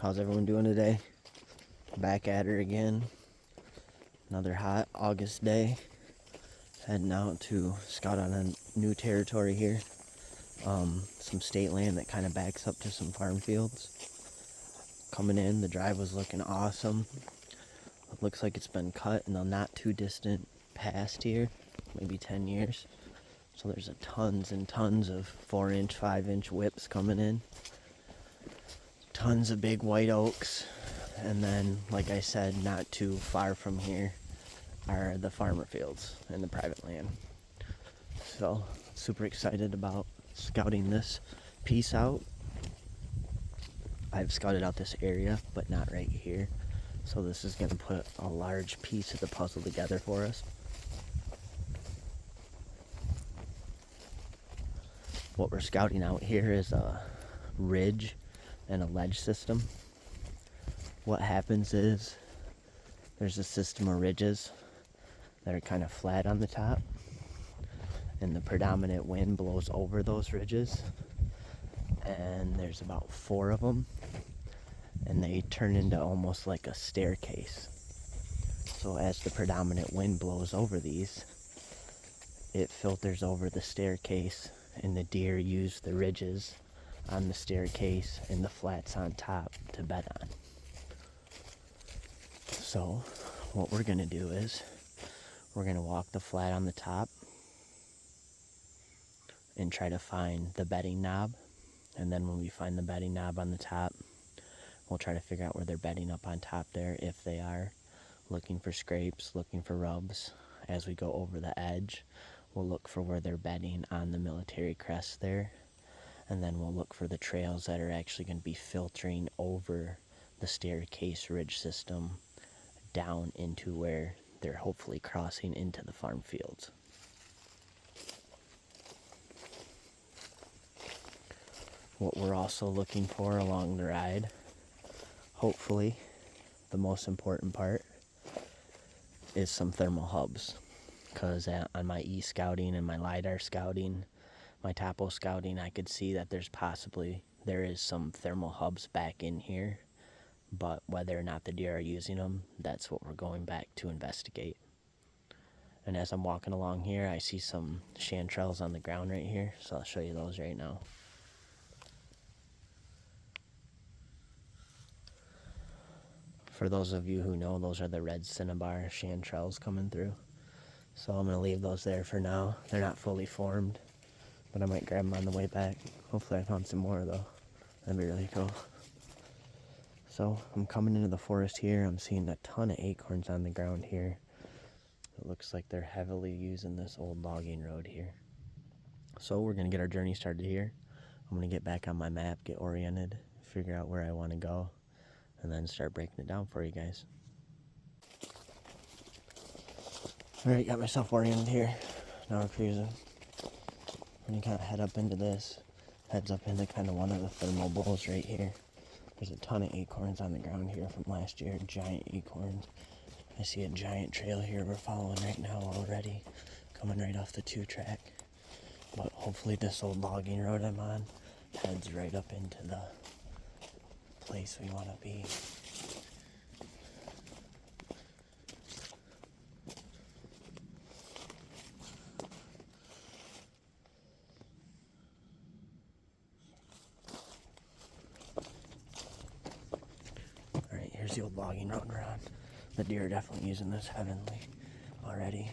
How's everyone doing today? Back at her again. Another hot August day. Heading out to scout on a new territory here. Some state land that kind of backs up to some farm fields. Coming in, the drive was looking awesome. It looks like it's been cut in the not too distant past here, maybe 10 years. So there's tons and tons of 4-inch, 5-inch whips coming in. Tons of big white oaks. And then, like I said, not too far from here are the farmer fields and the private land. So, super excited about scouting this piece out. I've scouted out this area, but not right here. So this is going to put a large piece of the puzzle together for us. What we're scouting out here is a ridge and a ledge system. What happens is there's a system of ridges that are kind of flat on the top, and the predominant wind blows over those ridges, and there's about 4 of them, and they turn into almost like a staircase. So as the predominant wind blows over these, it filters over the staircase, and the deer use the ridges on the staircase and the flats on top to bed on. So what we're going to do is we're going to walk the flat on the top and try to find the bedding knob. And then when we find the bedding knob on the top, we'll try to figure out where they're bedding up on top there, if they are looking for scrapes, looking for rubs. As we go over the edge, we'll look for where they're bedding on the military crest there. And then we'll look for the trails that are actually going to be filtering over the staircase ridge system down into where they're hopefully crossing into the farm fields. What we're also looking for along the ride, hopefully the most important part, is some thermal hubs. Because on my e-scouting and my LiDAR scouting, my topo scouting, I could see that there is some thermal hubs back in here. But whether or not the deer are using them, that's what we're going back to investigate. And as I'm walking along here, I see some chantrells on the ground right here, so I'll show you those right now. For those of you who know, those are the red cinnabar chantrells coming through. So I'm going to leave those there for now. They're not fully formed, but I might grab them on the way back. Hopefully I found some more though. That'd be really cool. So I'm coming into the forest here. I'm seeing a ton of acorns on the ground here. It looks like they're heavily using this old logging road here. So we're going to get our journey started here. I'm going to get back on my map, get oriented, figure out where I want to go, and then start breaking it down for you guys. Alright, got myself oriented here. Now we're cruising. I'm going to kind of head up into this. Heads up into kind of one of the thermal bowls right here. There's a ton of acorns on the ground here from last year, giant acorns. I see a giant trail here we're following right now already, coming right off the 2-track. But hopefully this old logging road I'm on heads right up into the place we want to be. Alright, here's the old logging road we're on. The deer are definitely using this heavily already.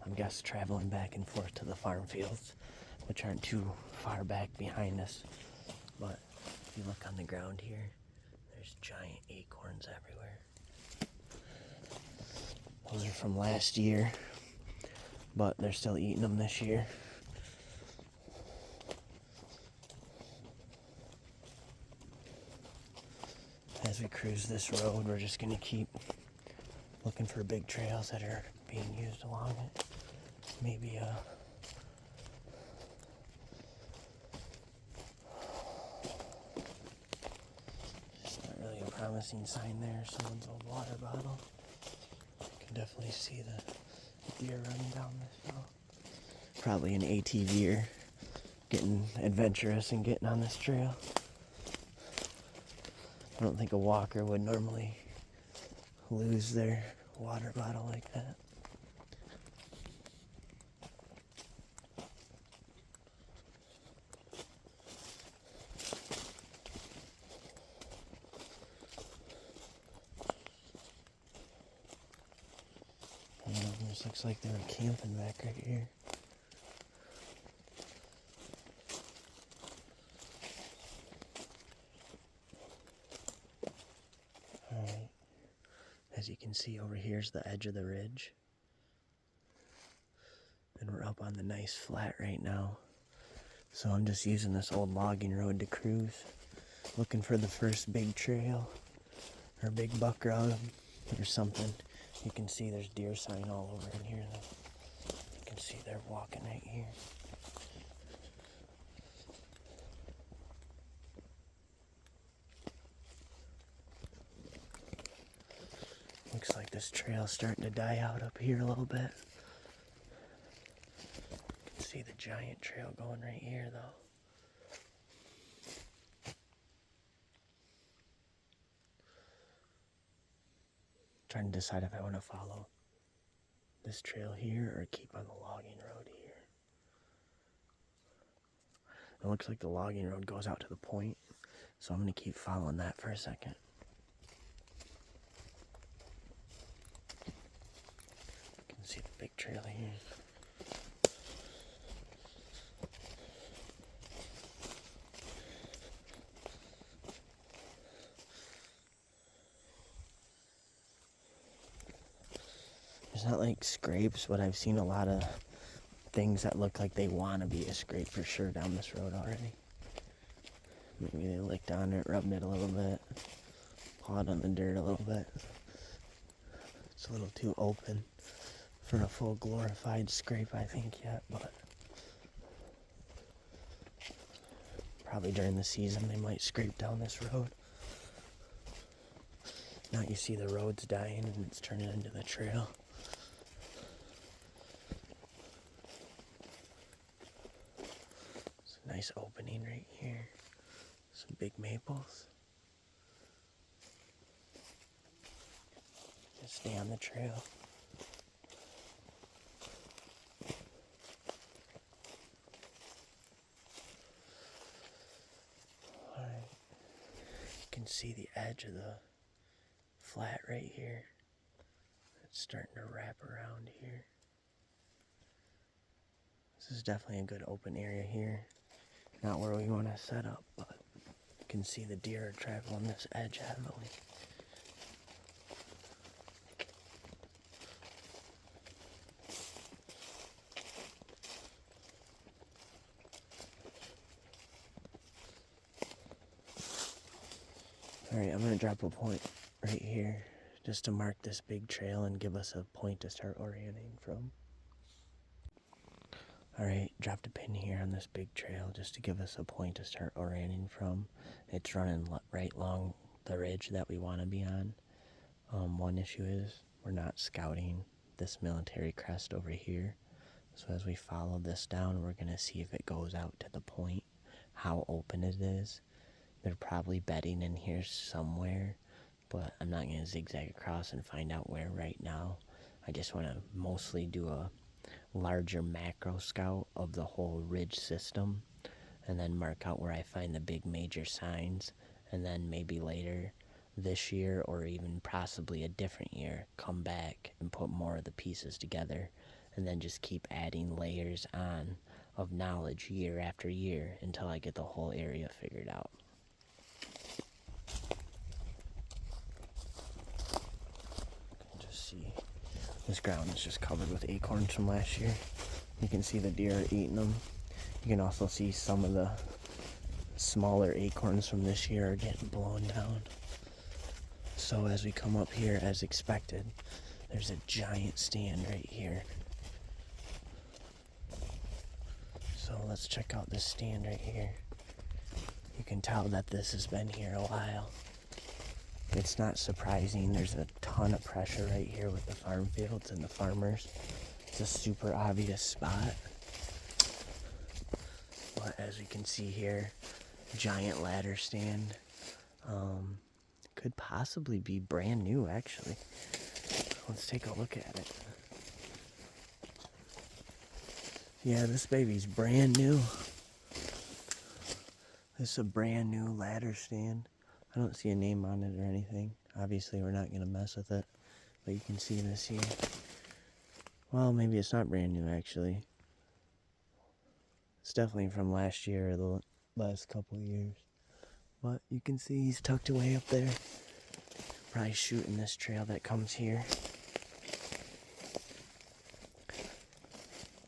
I'm guessing traveling back and forth to the farm fields, which aren't too far back behind us. But if you look on the ground here, there's giant acorns everywhere. Those are from last year, but they're still eating them this year. As we cruise this road, we're just going to keep looking for big trails that are being used along it. Maybe just not really a promising sign there. Someone's old water bottle. You can definitely see the deer running down this hill. Probably an ATVer getting adventurous and getting on this trail. I don't think a walker would normally lose their water bottle like that. This looks like they were camping back right here. Alright, as you can see over here is the edge of the ridge. And we're up on the nice flat right now. So I'm just using this old logging road to cruise. Looking for the first big trail or big buck rub or something. You can see there's deer sign all over in here though. You can see they're walking right here. Looks like this trail's starting to die out up here a little bit. You can see the giant trail going right here though. Trying to decide if I want to follow this trail here or keep on the logging road here. It looks like the logging road goes out to the point, so I'm going to keep following that for a second. You can see the big trail here. There's not like scrapes, but I've seen a lot of things that look like they want to be a scrape for sure down this road already. Maybe they licked on it, rubbed it a little bit, pawed on the dirt a little bit. It's a little too open for a full glorified scrape, I think, yet, but probably during the season they might scrape down this road. Now you see the road's dying and it's turning into the trail. It's a nice opening right here. Some big maples. Just stay on the trail. Alright. You can see the edge of the flat right here. It's starting to wrap around here. This is definitely a good open area here. Not where we want to set up, but you can see the deer are traveling this edge heavily. Alright, I'm going to drop a point right here just to mark this big trail and give us a point to start orienting from. Alright, dropped a pin here on this big trail just to give us a point to start orienting from. It's running right along the ridge that we want to be on. One issue is we're not scouting this military crest over here. So as we follow this down, we're going to see if it goes out to the point, how open it is. They're probably bedding in here somewhere, but I'm not going to zigzag across and find out where right now. I just want to mostly do a larger macro scout of the whole ridge system and then mark out where I find the big major signs, and then maybe later this year or even possibly a different year come back and put more of the pieces together and then just keep adding layers on of knowledge year after year until I get the whole area figured out. Just see this ground is just covered with acorns from last year. You can see the deer are eating them. You can also see some of the smaller acorns from this year are getting blown down. So as we come up here, as expected, there's a giant stand right here. So let's check out this stand right here. You can tell that this has been here a while. It's not surprising. There's a ton of pressure right here with the farm fields and the farmers. It's a super obvious spot. But as you can see here, giant ladder stand. could possibly be brand new, actually. Let's take a look at it. Yeah, this baby's brand new. This is a brand new ladder stand. I don't see a name on it or anything. Obviously, we're not going to mess with it. But you can see this here. Well, maybe it's not brand new, actually. It's definitely from last year or the last couple of years. But you can see he's tucked away up there. Probably shooting this trail that comes here.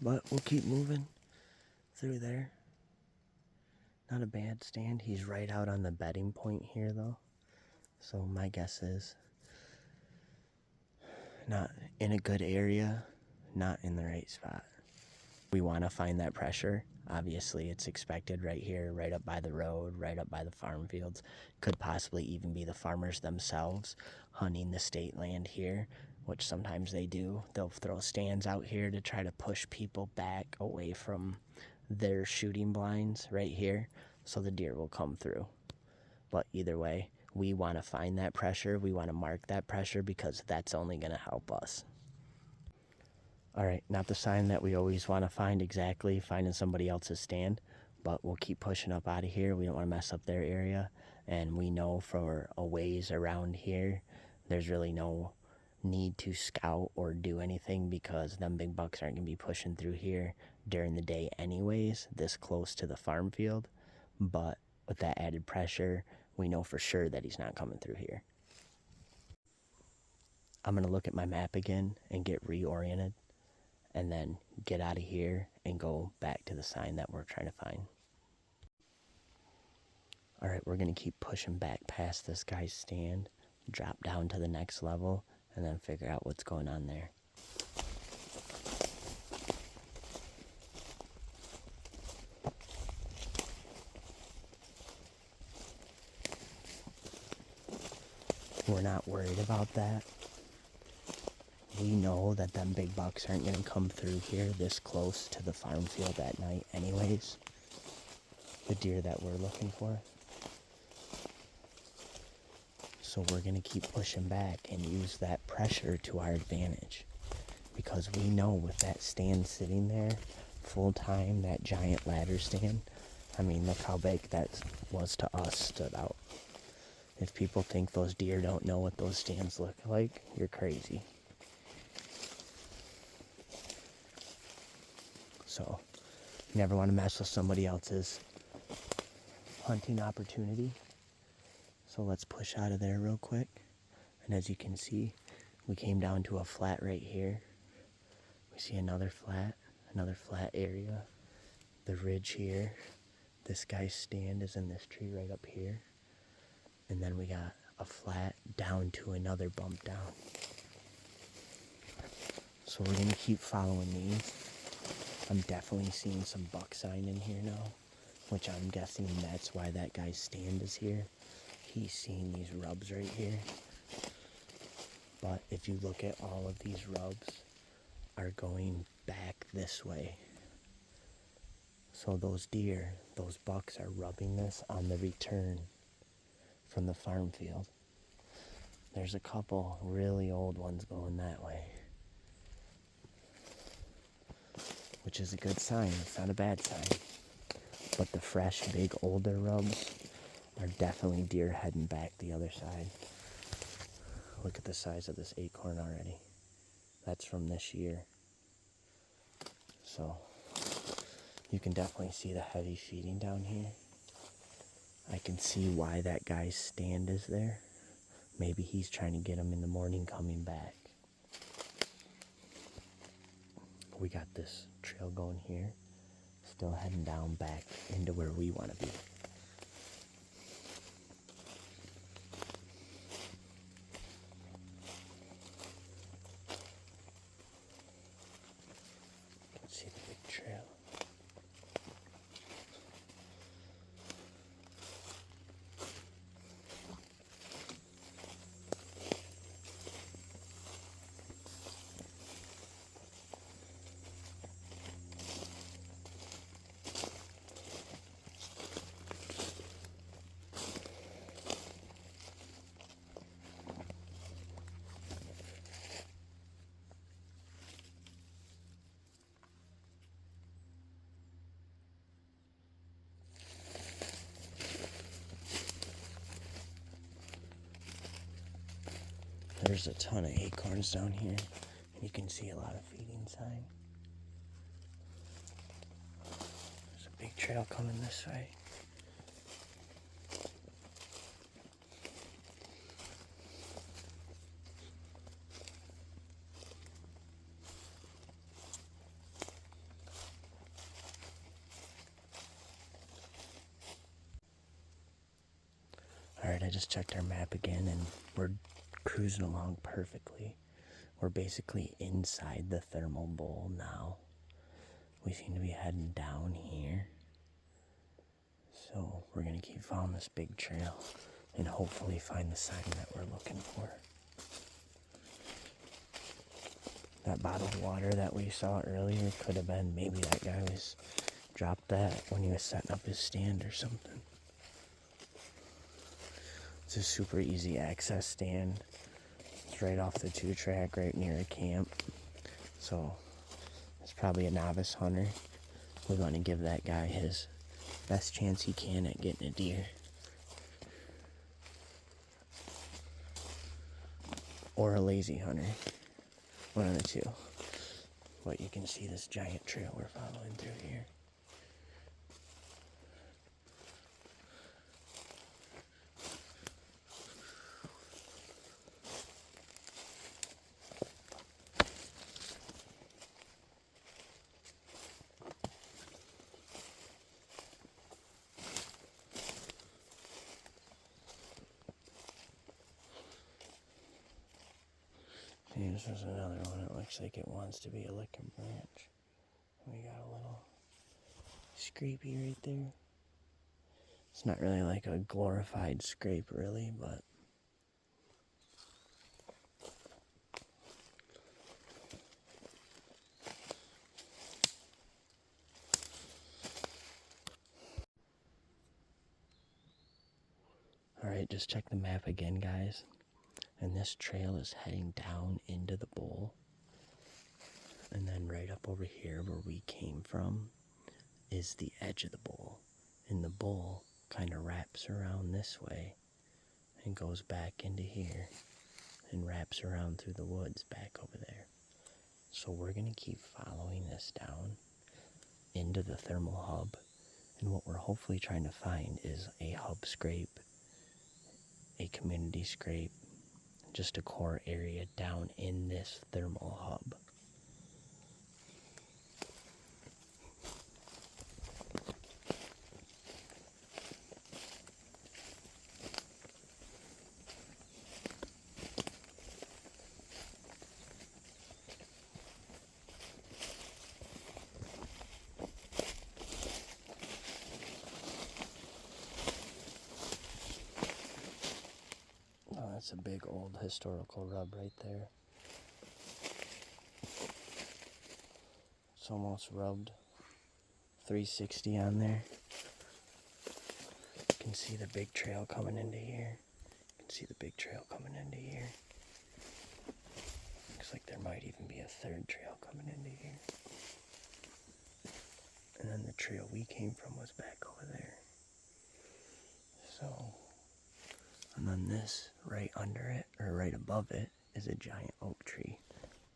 But we'll keep moving through there. Not a bad stand. He's right out on the bedding point here, though. So my guess is not in a good area, not in the right spot. We want to find that pressure. Obviously, it's expected right here, right up by the road, right up by the farm fields. Could possibly even be the farmers themselves hunting the state land here, which sometimes they do. They'll throw stands out here to try to push people back away from their shooting blinds right here, so the deer will come through. But either way, we want to find that pressure. We want to mark that pressure because that's only going to help us. All right, not the sign that we always want to find exactly, finding somebody else's stand, but we'll keep pushing up out of here. We don't want to mess up their area, and we know for a ways around here, there's really no need to scout or do anything because them big bucks aren't going to be pushing through here during the day anyways, this close to the farm field. But with that added pressure, we know for sure that he's not coming through here. I'm going to look at my map again and get reoriented, and then get out of here and go back to the sign that we're trying to find. All right, we're going to keep pushing back past this guy's stand, drop down to the next level, and then figure out what's going on there. We're not worried about that. We know that them big bucks aren't going to come through here this close to the farm field at night anyways. The deer that we're looking for. So we're going to keep pushing back and use that pressure to our advantage. Because we know with that stand sitting there, full time, that giant ladder stand, I mean, look how big that was to us, stood out. If people think those deer don't know what those stands look like, you're crazy. So, you never want to mess with somebody else's hunting opportunity. So let's push out of there real quick. And as you can see, we came down to a flat right here. We see another flat area. The ridge here. This guy's stand is in this tree right up here. And then we got a flat down to another bump down. So we're going to keep following these. I'm definitely seeing some buck sign in here now, which I'm guessing that's why that guy's stand is here. He's seeing these rubs right here. But if you look at all of these rubs are going back this way. So those deer, those bucks are rubbing this on the return from the farm field. There's a couple really old ones going that way, which is a good sign. It's not a bad sign. But the fresh, big, older rubs are definitely deer heading back the other side. Look at the size of this acorn already. That's from this year. So you can definitely see the heavy feeding down here. I can see why that guy's stand is there. Maybe he's trying to get them in the morning coming back. We got this trail going here. Still heading down back into where we want to be. Let's see the big trail. There's a ton of acorns down here, and you can see a lot of feeding sign. There's a big trail coming this way. Alright, I just checked our map again, and we're cruising along perfectly. We're basically inside the thermal bowl now. We seem to be heading down here. So we're going to keep following this big trail and hopefully find the sign that we're looking for. That bottled water that we saw earlier could have been, maybe that guy dropped that when he was setting up his stand or something. It's a super easy access stand. It's right off the 2-track, right near a camp. So it's probably a novice hunter. We want to give that guy his best chance he can at getting a deer. Or a lazy hunter. One of the two. But you can see this giant trail we're following through here. See, this is another one. It looks like it wants to be a licking branch. We got a little scrapey right there. It's not really like a glorified scrape, really, but alright, just check the map again, guys. And this trail is heading down into the bowl. And then right up over here where we came from is the edge of the bowl. And the bowl kind of wraps around this way and goes back into here and wraps around through the woods back over there. So we're going to keep following this down into the thermal hub. And what we're hopefully trying to find is a hub scrape, a community scrape, just a core area down in this thermal hub. That's a big old historical rub right there. It's almost rubbed 360 on there. You can see the big trail coming into here. You can see the big trail coming into here. Looks like there might even be a third trail coming into here. And then the trail we came from was back over there. So, and then this right under it, or right above it, is a giant oak tree.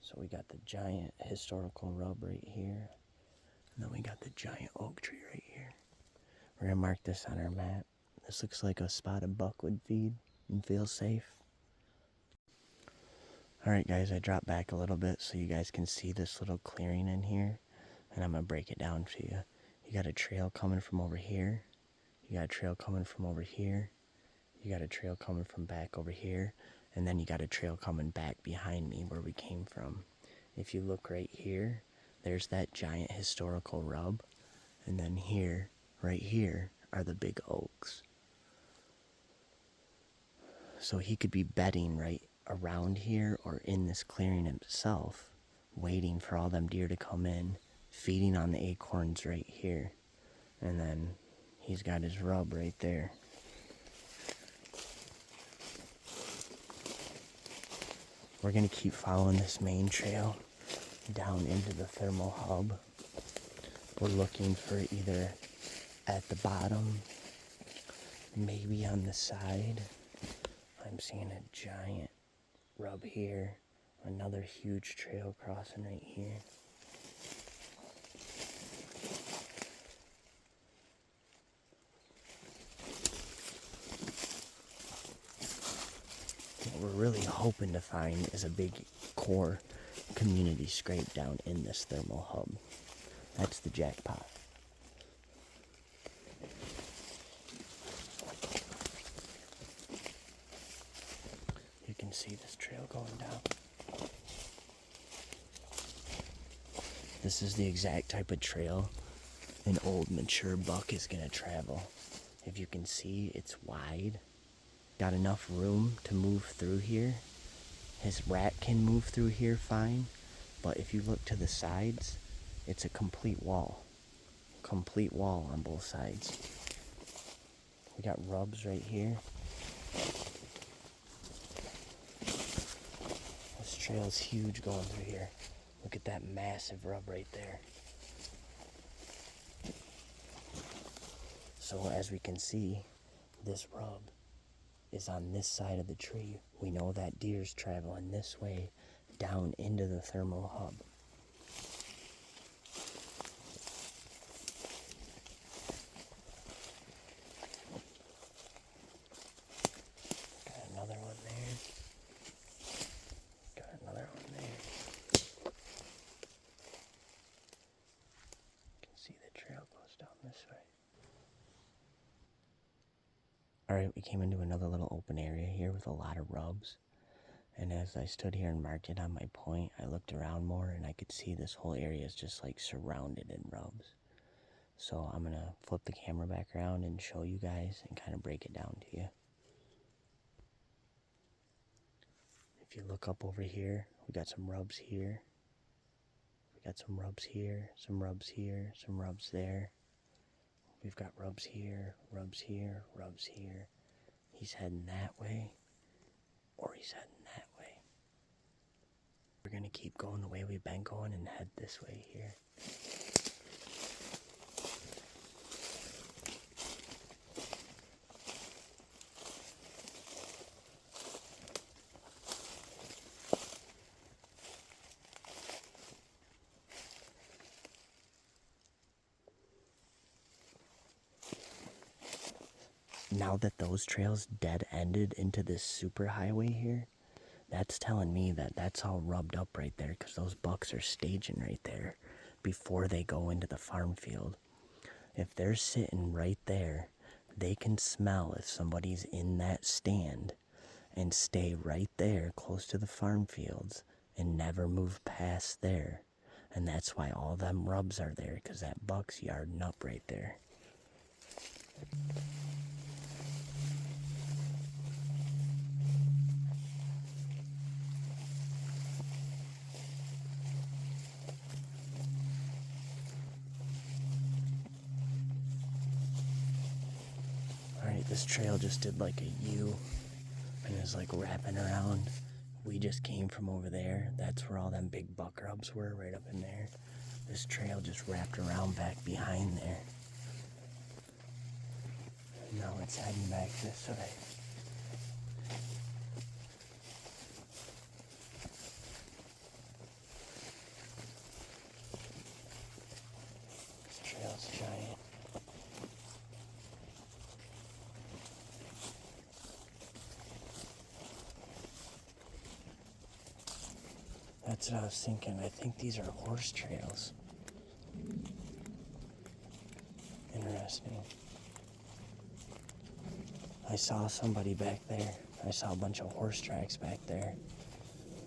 So we got the giant historical rub right here, and then we got the giant oak tree right here. We're gonna mark this on our map. This looks like a spot a buck would feed and feel safe. Alright guys, I dropped back a little bit so you guys can see this little clearing in here, and I'm gonna break it down to you. You got a trail coming from over here, you got a trail coming from over here, you got a trail coming from back over here, and then you got a trail coming back behind me where we came from. If you look right here, there's that giant historical rub, and then here, right here, are the big oaks. So he could be bedding right around here or in this clearing himself, waiting for all them deer to come in, feeding on the acorns right here. And then he's got his rub right there. We're going to keep following this main trail down into the thermal hub. We're looking for either at the bottom, maybe on the side. I'm seeing a giant rub here, another huge trail crossing right here. What we're really hoping to find is a big core community scrape down in this thermal hub. That's the jackpot. You can see this trail going down. This is the exact type of trail an old mature buck is going to travel. If you can see, it's wide. Got enough room to move through here. His rat can move through here fine, but if you look to the sides, it's a complete wall. Complete wall on both sides. We got rubs right here. This trail is huge going through here. Look at that massive rub right there. So as we can see, this rub is on this side of the tree. We know that deer's traveling this way down into the thermal hub. Got another one there. Got another one there. You can see the trail goes down this way. Alright, we came into another little open area here with a lot of rubs. And as I stood here and marked it on my point, I looked around more and I could see this whole area is just like surrounded in rubs. So I'm going to flip the camera back around and show you guys and kind of break it down to you. If you look up over here, we got some rubs here. We got some rubs here, some rubs here, some rubs there. We've got rubs here, rubs here, rubs here. He's heading that way, or he's heading that way. We're going to keep going the way we've been going and head this way here. Now that those trails dead-ended into this super highway here, that's telling me that that's all rubbed up right there because those bucks are staging right there before they go into the farm field. If they're sitting right there, they can smell if somebody's in that stand and stay right there close to the farm fields and never move past there. And that's why all them rubs are there, because that buck's yarding up right there. Alright, this trail just did like a U and is like wrapping around. We just came from over there. That's where all them big buck rubs were, right up in there. This trail just wrapped around back behind there. And now it's heading back this way. This trail's giant. That's what I was thinking. I think these are horse trails. Interesting. I saw somebody back there. I saw a bunch of horse tracks back there.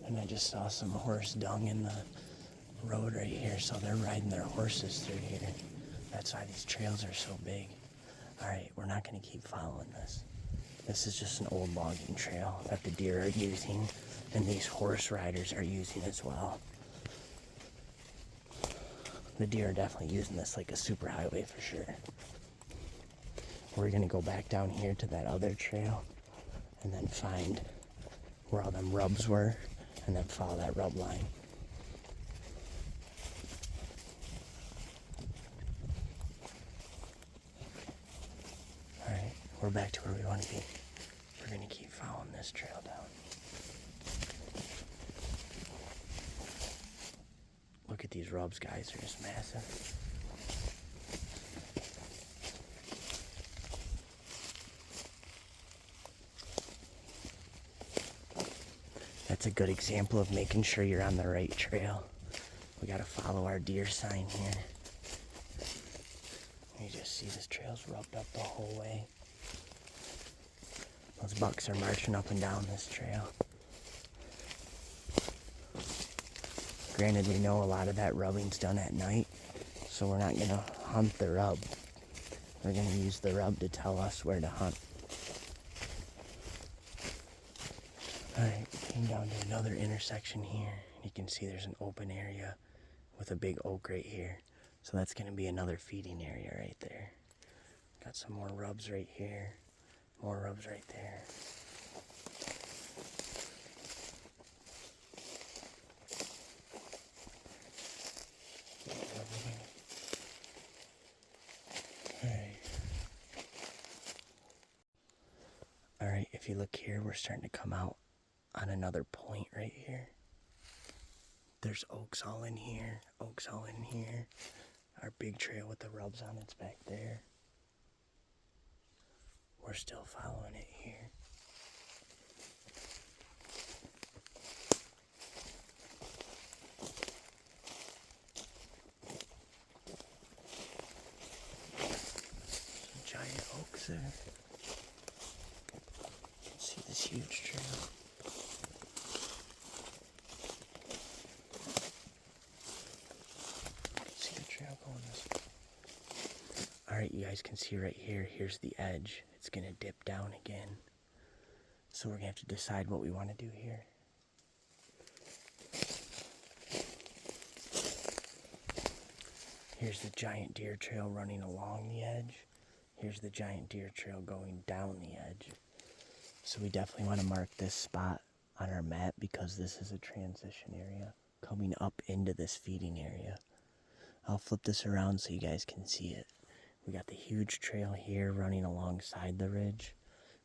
And I just saw some horse dung in the road right here. So they're riding their horses through here. That's why these trails are so big. Alright, we're not going to keep following this. This is just an old logging trail that the deer are using. And these horse riders are using as well. The deer are definitely using this like a super highway for sure. We're gonna go back down here to that other trail and then find where all them rubs were and then follow that rub line. Alright, we're back to where we want to be. We're gonna keep following this trail down. these rubs, guys, are just massive. That's a good example of making sure you're on the right trail. We gotta follow our deer sign here. You just see this trail's rubbed up the whole way. Those bucks are marching up and down this trail. Granted, we know a lot of that rubbing's done at night, so we're not gonna hunt the rub. We're gonna use the rub to tell us where to hunt. Alright, we came down to another intersection here. You can see there's an open area with a big oak right here. So that's gonna be another feeding area right there. Got some more rubs right here. More rubs right there. Alright, if you look here, we're starting to come out on another point right here. There's oaks all in here, oaks all in here. Our big trail with the rubs on it's back there. We're still following it here. Some giant oaks there. You can see this huge trail. Alright, you guys can see right here, here's the edge. It's going to dip down again. So we're going to have to decide what we want to do here. Here's the giant deer trail running along the edge. Here's the giant deer trail going down the edge. So we definitely want to mark this spot on our map because this is a transition area coming up into this feeding area. I'll flip this around so you guys can see it. We got the huge trail here running alongside the ridge.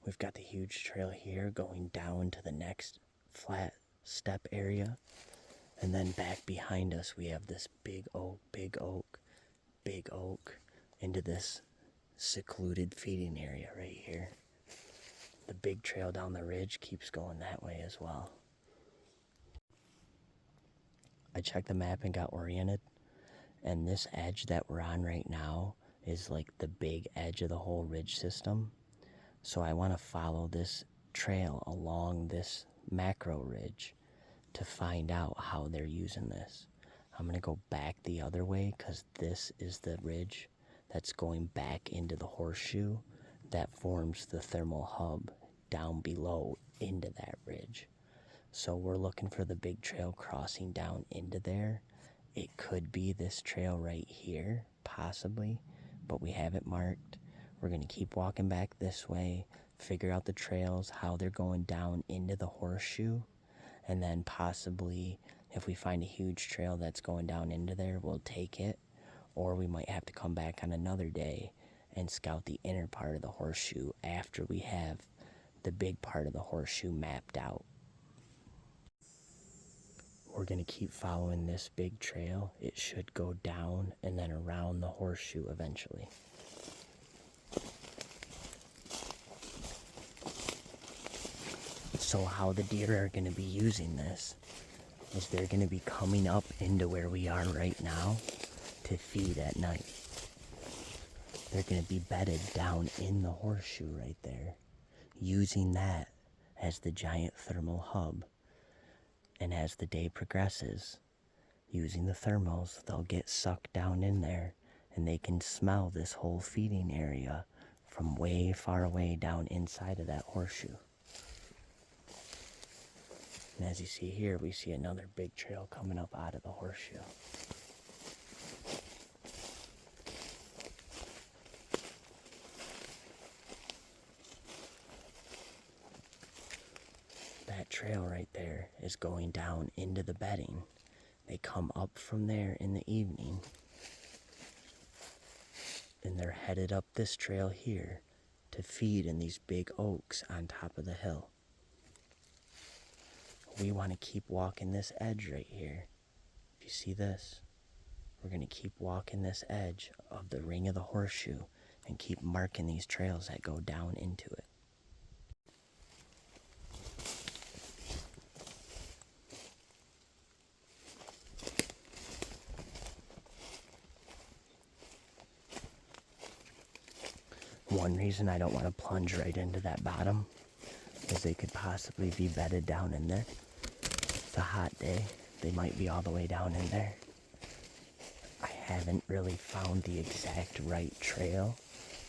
We've got the huge trail here going down to the next flat step area. And then back behind us, we have this big oak, big oak, big oak into this secluded feeding area right here. The big trail down the ridge keeps going that way as well. I checked the map and got oriented. And this edge that we're on right now is like the big edge of the whole ridge system. So I want to follow this trail along this macro ridge to find out how they're using this. I'm going to go back the other way because this is the ridge that's going back into the horseshoe that forms the thermal hub down below into that ridge. So we're looking for the big trail crossing down into there. It could be this trail right here, possibly, but we have it marked. We're going to keep walking back this way, figure out the trails, how they're going down into the horseshoe, and then possibly if we find a huge trail that's going down into there, we'll take it, or we might have to come back on another day and scout the inner part of the horseshoe after we have the big part of the horseshoe mapped out. We're going to keep following this big trail. It should go down and then around the horseshoe eventually. So how the deer are going to be using this is they're going to be coming up into where we are right now to feed at night. They're going to be bedded down in the horseshoe right there, using that as the giant thermal hub. And as the day progresses, using the thermals, they'll get sucked down in there and they can smell this whole feeding area from way far away down inside of that horseshoe. And as you see here, we see another big trail coming up out of the horseshoe. That trail right there is going down into the bedding. They come up from there in the evening and they're headed up this trail here to feed in these big oaks on top of the hill. We want to keep walking this edge right here. If you see this, We're going to keep walking this edge of the ring of the horseshoe and keep marking these trails that go down into it. One reason I don't want to plunge right into that bottom is they could possibly be bedded down in there. It's a hot day. They might be all the way down in there. I haven't really found the exact right trail,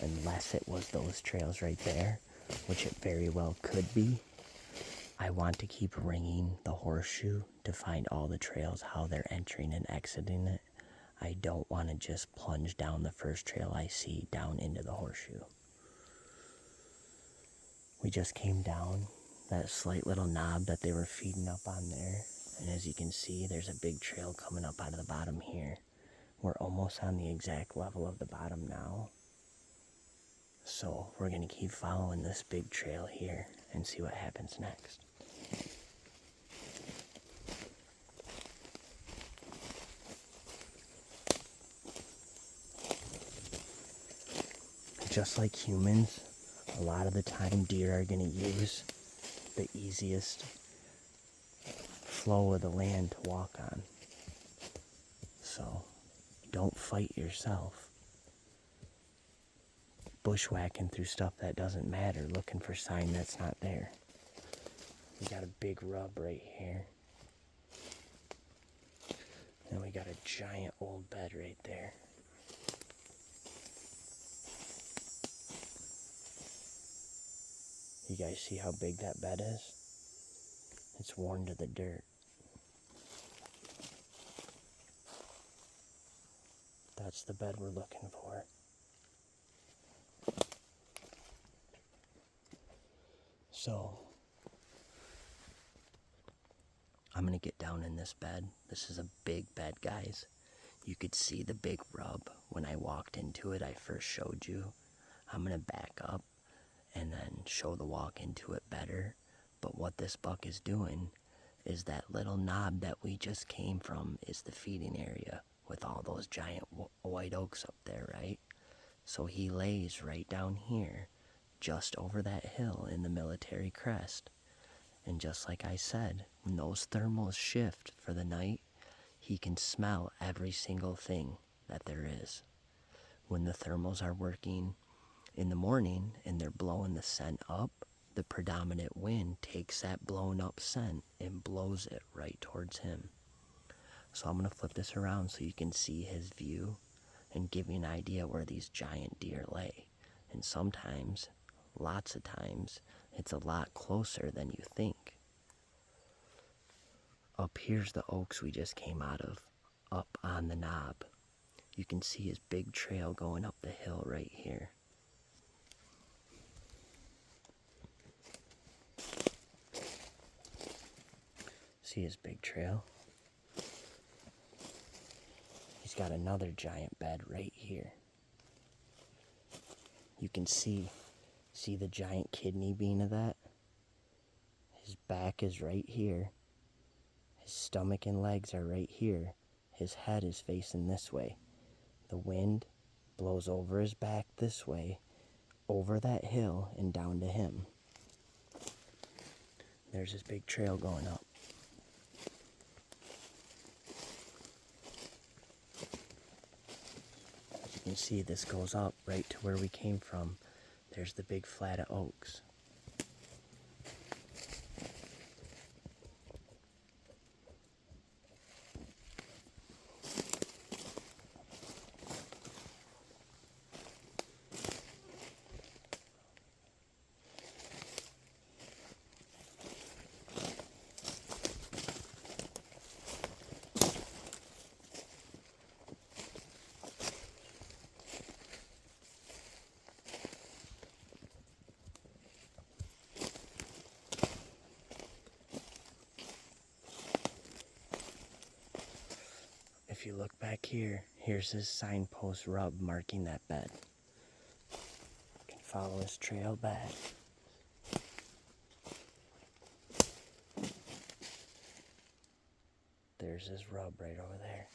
unless it was those trails right there, which it very well could be. I want to keep ringing the horseshoe to find all the trails, how they're entering and exiting it. I don't want to just plunge down the first trail I see down into the horseshoe. We just came down that slight little knob that they were feeding up on there. And as you can see, there's a big trail coming up out of the bottom here. We're almost on the exact level of the bottom now. So we're going to keep following this big trail here and see what happens next. Just like humans, a lot of the time deer are going to use the easiest flow of the land to walk on. So don't fight yourself bushwhacking through stuff that doesn't matter, looking for sign that's not there. We got a big rub right here. And we got a giant old bed right there. You guys see how big that bed is? It's worn to the dirt. That's the bed we're looking for. So, I'm going to get down in this bed. This is a big bed, guys. You could see the big rub when I walked into it. I first showed you. I'm going to back up and then show the walk into it better. But what this buck is doing is that little knob that we just came from is the feeding area with all those giant white oaks up there, right? So he lays right down here, just over that hill in the military crest. And just like I said, when those thermals shift for the night, he can smell every single thing that there is. When the thermals are working in the morning and they're blowing the scent up, the predominant wind takes that blown up scent and blows it right towards him. So I'm going to flip this around so you can see his view and give you an idea where these giant deer lay. And sometimes, lots of times, it's a lot closer than you think. Up here's the oaks we just came out of, up on the knob. You can see his big trail going up the hill right here. See his big trail? He's got another giant bed right here. You can see the giant kidney bean of that? His back is right here. His stomach and legs are right here. His head is facing this way. The wind blows over his back this way, over that hill and down to him. There's his big trail going up. As you can see, this goes up right to where we came from. There's the big flat of oaks. If you look back here, here's his signpost rub marking that bed. You can follow his trail back. There's his rub right over there.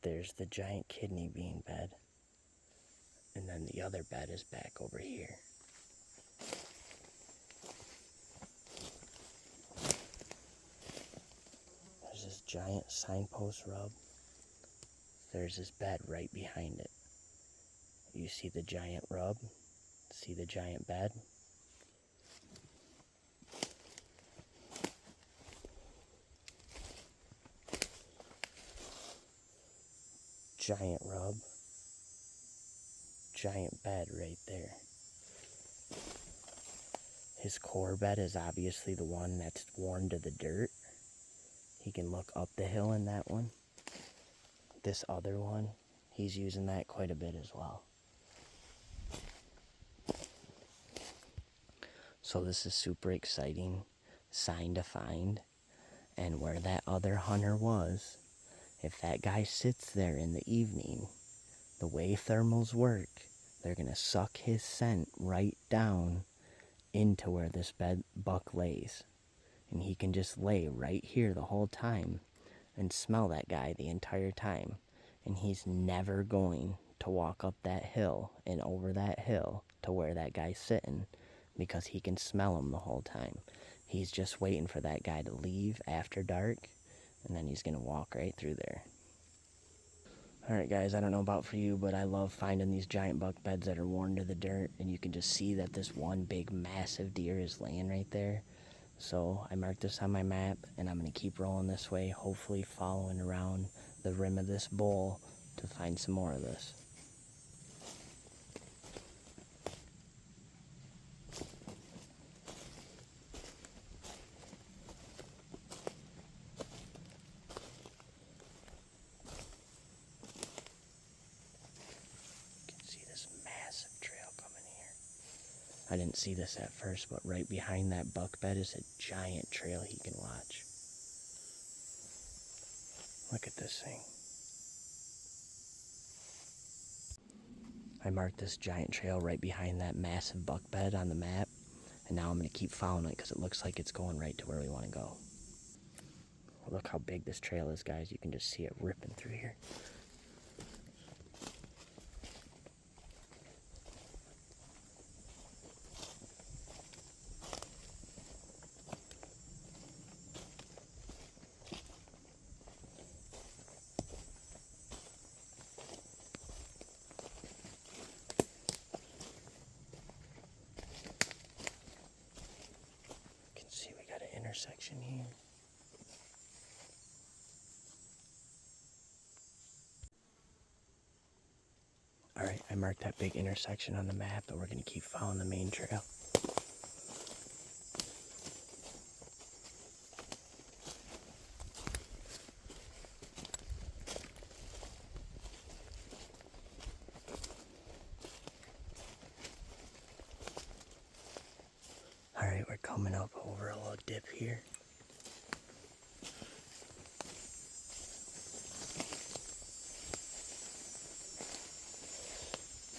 There's the giant kidney bean bed. And then the other bed is back over here. There's this giant signpost rub. There's this bed right behind it. You see the giant rub? See the giant bed? Giant rub. Giant bed right there. His core bed is obviously the one that's worn to the dirt. He can look up the hill in that one. This other one, he's using that quite a bit as well. So this is super exciting sign to find. And where that other hunter was, if that guy sits there in the evening, the way thermals work, they're going to suck his scent right down into where this buck lays. And he can just lay right here the whole time and smell that guy the entire time. And he's never going to walk up that hill and over that hill to where that guy's sitting because he can smell him the whole time. He's just waiting for that guy to leave after dark, and then he's going to walk right through there. Alright guys, I don't know about for you, but I love finding these giant buck beds that are worn to the dirt, and you can just see that this one big massive deer is laying right there. So I marked this on my map, and I'm going to keep rolling this way, hopefully following around the rim of this bowl to find some more of this. I didn't see this at first, but right behind that buck bed is a giant trail he can watch. Look at this thing. I marked this giant trail right behind that massive buck bed on the map, and now I'm going to keep following it because it looks like it's going right to where we want to go. Look how big this trail is, guys. You can just see it ripping through here. You can see we got an intersection here. Alright, I marked that big intersection on the map, and we're going to keep following the main trail. Alright, we're coming up over a little dip here.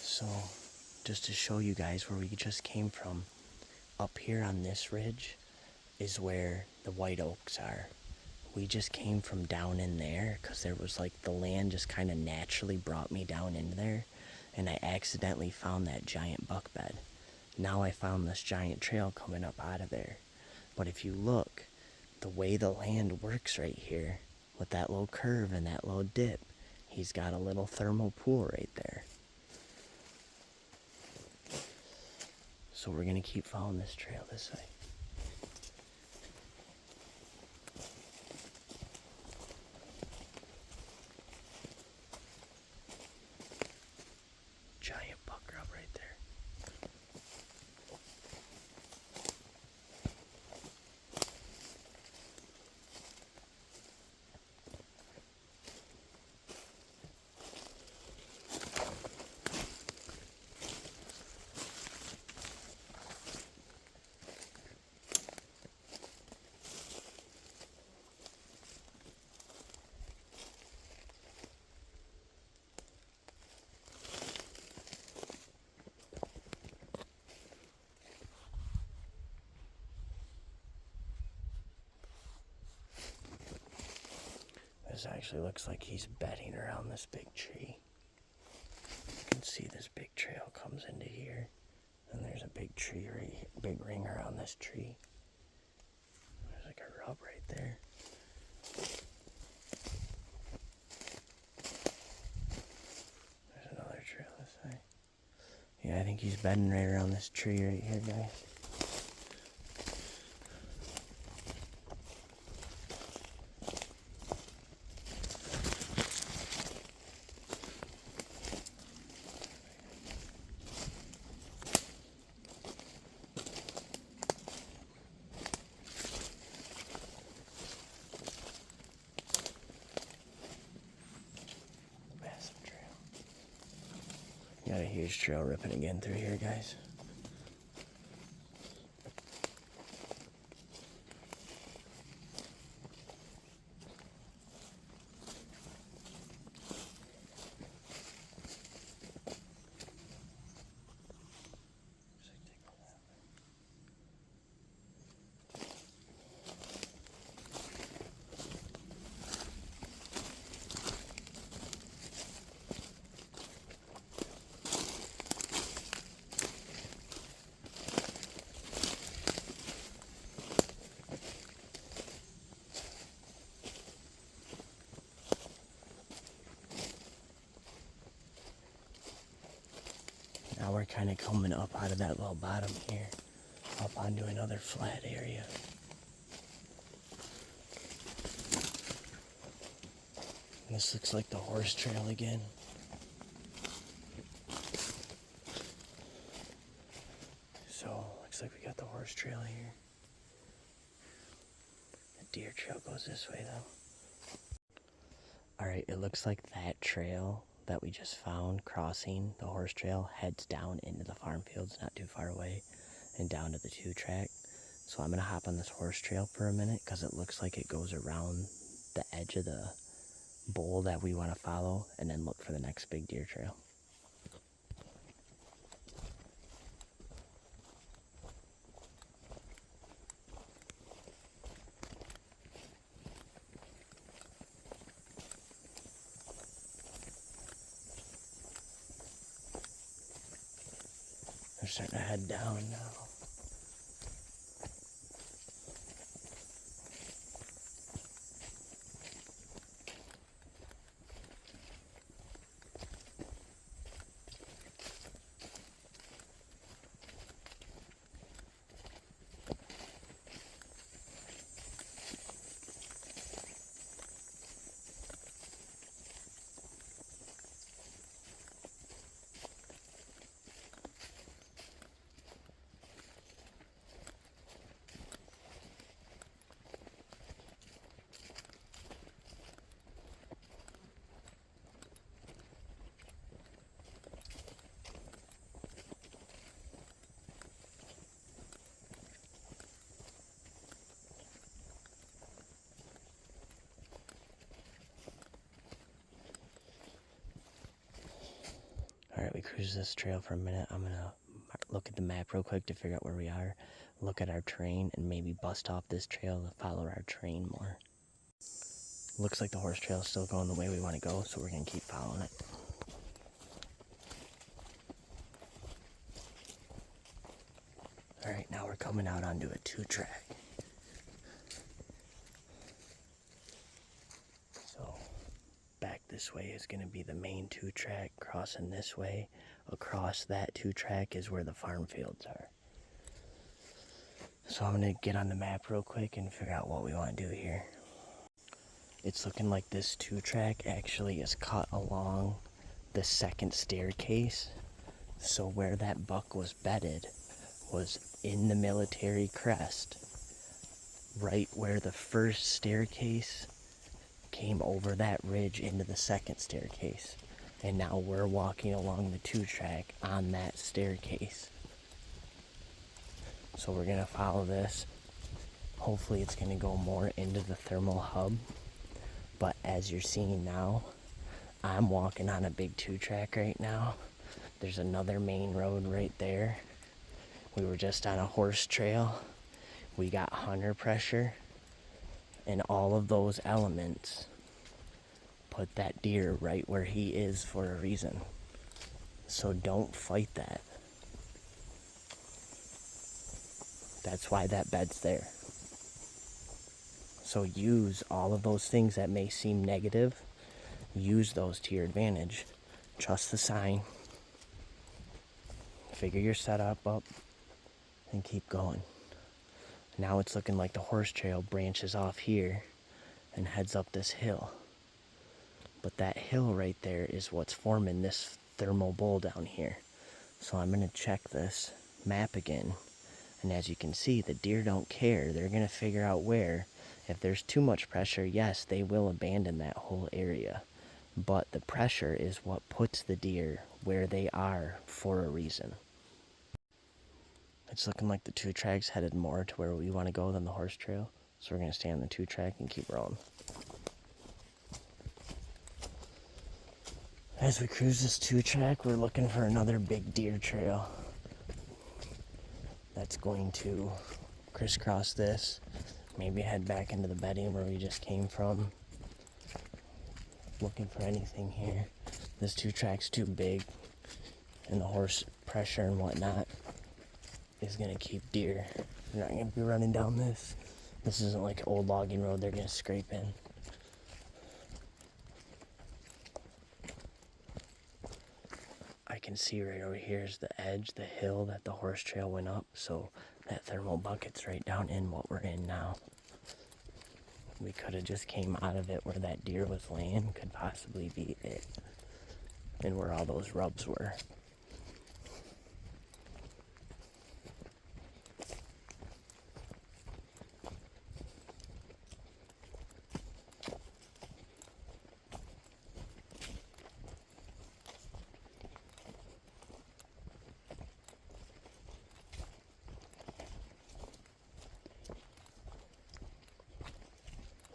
So, just to show you guys where we just came from, up here on this ridge is where the white oaks are. We just came from down in there because there was like the land just kind of naturally brought me down in there, and I accidentally found that giant buck bed. Now I found this giant trail coming up out of there. But if you look, the way the land works right here, with that little curve and that little dip, he's got a little thermal pool right there. So we're going to keep following this trail this way. Giant buck rub right there. This actually looks like he's bedding around this big tree. You can see this big trail comes into here, and there's a big tree right here, big ring around this tree. There's like a rub right there. There's another trail this way. Yeah, I think he's bedding right around this tree right here, guys. Got a huge trail ripping again through here, guys. Now we're kind of coming up out of that little bottom here, up onto another flat area. And this looks like the horse trail again. So, looks like we got the horse trail here. The deer trail goes this way though. Alright, it looks like that trail that we just found crossing the horse trail heads down into the farm fields not too far away and down to the 2-track. So I'm going to hop on this horse trail for a minute because it looks like it goes around the edge of the bowl that we want to follow and then look for the next big deer trail. They're starting to head down now. Alright, we cruise this trail for a minute. I'm going to look at the map real quick to figure out where we are, look at our terrain, and maybe bust off this trail to follow our terrain more. Looks like the horse trail is still going the way we want to go, so we're going to keep following it. Alright, now we're coming out onto a 2-track. So, back this way is going to be the main 2-track. Crossing this way, across that 2-track is where the farm fields are. So I'm going to get on the map real quick and figure out what we want to do here. It's looking like this 2-track actually is cut along the second staircase. So where that buck was bedded was in the military crest, right where the first staircase came over that ridge into the second staircase. And now we're walking along the 2-track on that staircase. So we're going to follow this. Hopefully it's going to go more into the thermal hub. But as you're seeing now, I'm walking on a big 2-track right now. There's another main road right there. We were just on a horse trail. We got hunter pressure. And all of those elements put that deer right where he is for a reason. So don't fight that. That's why that bed's there. So use all of those things that may seem negative, use those to your advantage. Trust the sign, figure your setup up, and keep going. Now it's looking like the horse trail branches off here and heads up this hill. But that hill right there is what's forming this thermal bowl down here. So I'm going to check this map again. And as you can see, the deer don't care. They're going to figure out where. If there's too much pressure, yes, they will abandon that whole area. But the pressure is what puts the deer where they are for a reason. It's looking like the 2-track's headed more to where we want to go than the horse trail. So we're going to stay on the 2-track and keep rolling. As we cruise this 2-track, we're looking for another big deer trail that's going to crisscross this. Maybe head back into the bedding where we just came from. Looking for anything here. This 2-track's too big, and the horse pressure and whatnot is going to keep deer. They're not going to be running down this. This isn't like an old logging road they're going to scrape in. I can see right over here is the edge, the hill that the horse trail went up, so that thermal bucket's right down in what we're in now. We could have just came out of it where that deer was laying, could possibly be it, and where all those rubs were.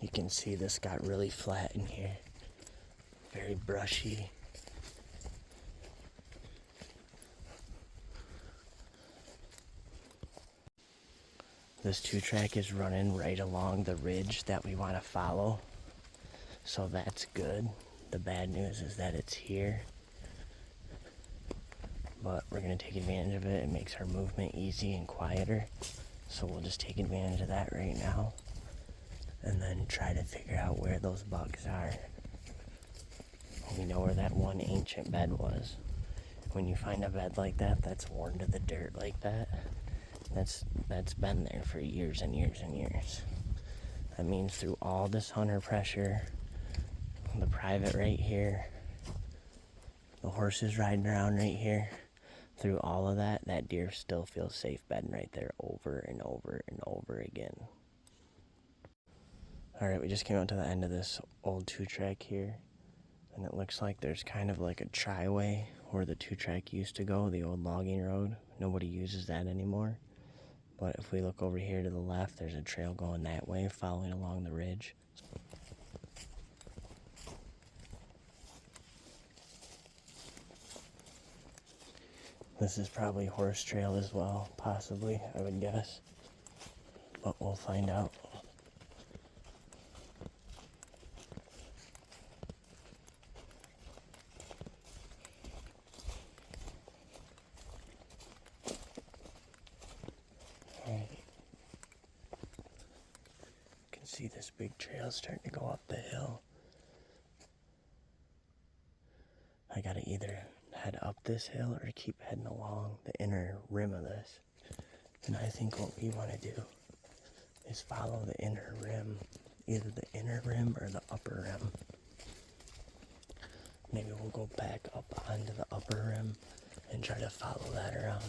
You can see this got really flat in here, very brushy. This 2-track is running right along the ridge that we want to follow, so that's good. The bad news is that it's here, but we're going to take advantage of it. It makes our movement easy and quieter, so we'll just take advantage of that right now and then try to figure out where those bugs are. We know where that one ancient bed was. When you find a bed like that that's worn to the dirt like that, that's been there for years and years and years. That means through all this hunter pressure, the private right here, the horses riding around right here, through all of that, that deer still feels safe bedding right there over and over and over again. Alright, we just came out to the end of this old 2-track here, and it looks like there's kind of like a tri-way where the 2-track used to go, the old logging road. Nobody uses that anymore. But if we look over here to the left, there's a trail going that way, following along the ridge. This is probably horse trail as well, possibly, I would guess. But we'll find out. Alright. You can see this big trail starting to go up the hill. I gotta either head up this hill or keep heading along the inner rim of this. And I think what we want to do is follow the inner rim, either the inner rim or the upper rim. Maybe we'll go back up onto the upper rim and try to follow that around.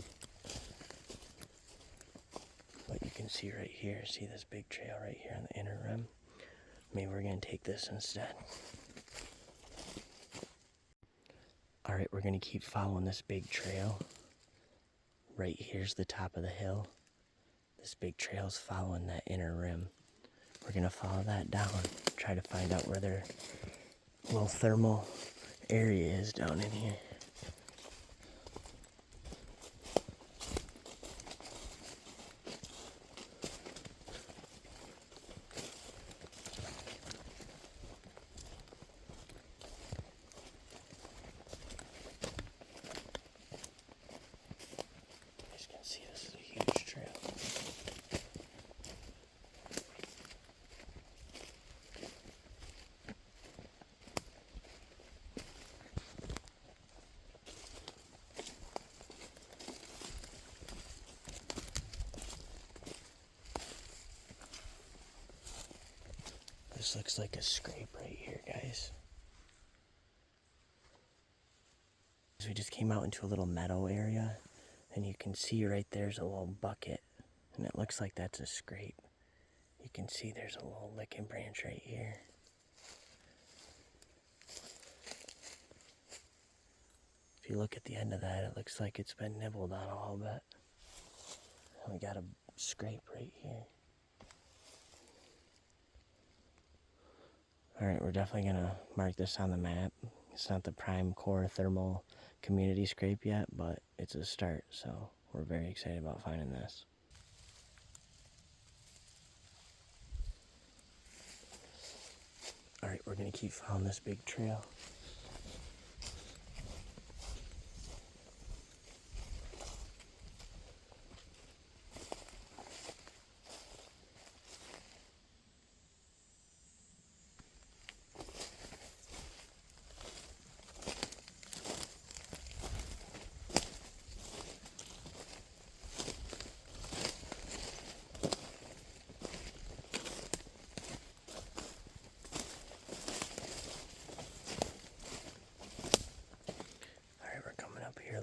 But you can see right here, see this big trail right here on the inner rim? Maybe we're going to take this instead. Alright, we're going to keep following this big trail. Right here's the top of the hill. This big trail's following that inner rim. We're going to follow that down, try to find out where their little thermal area is down in here. This looks like a scrape right here, guys. So we just came out into a little meadow area, and you can see right there's a little bucket, and it looks like that's a scrape. You can see there's a little licking branch right here. If you look at the end of that, it looks like it's been nibbled on a little bit. And we got a scrape right here. Alright, we're definitely going to mark this on the map. It's not the prime core thermal community scrape yet, but it's a start, so we're very excited about finding this. Alright, we're going to keep following this big trail.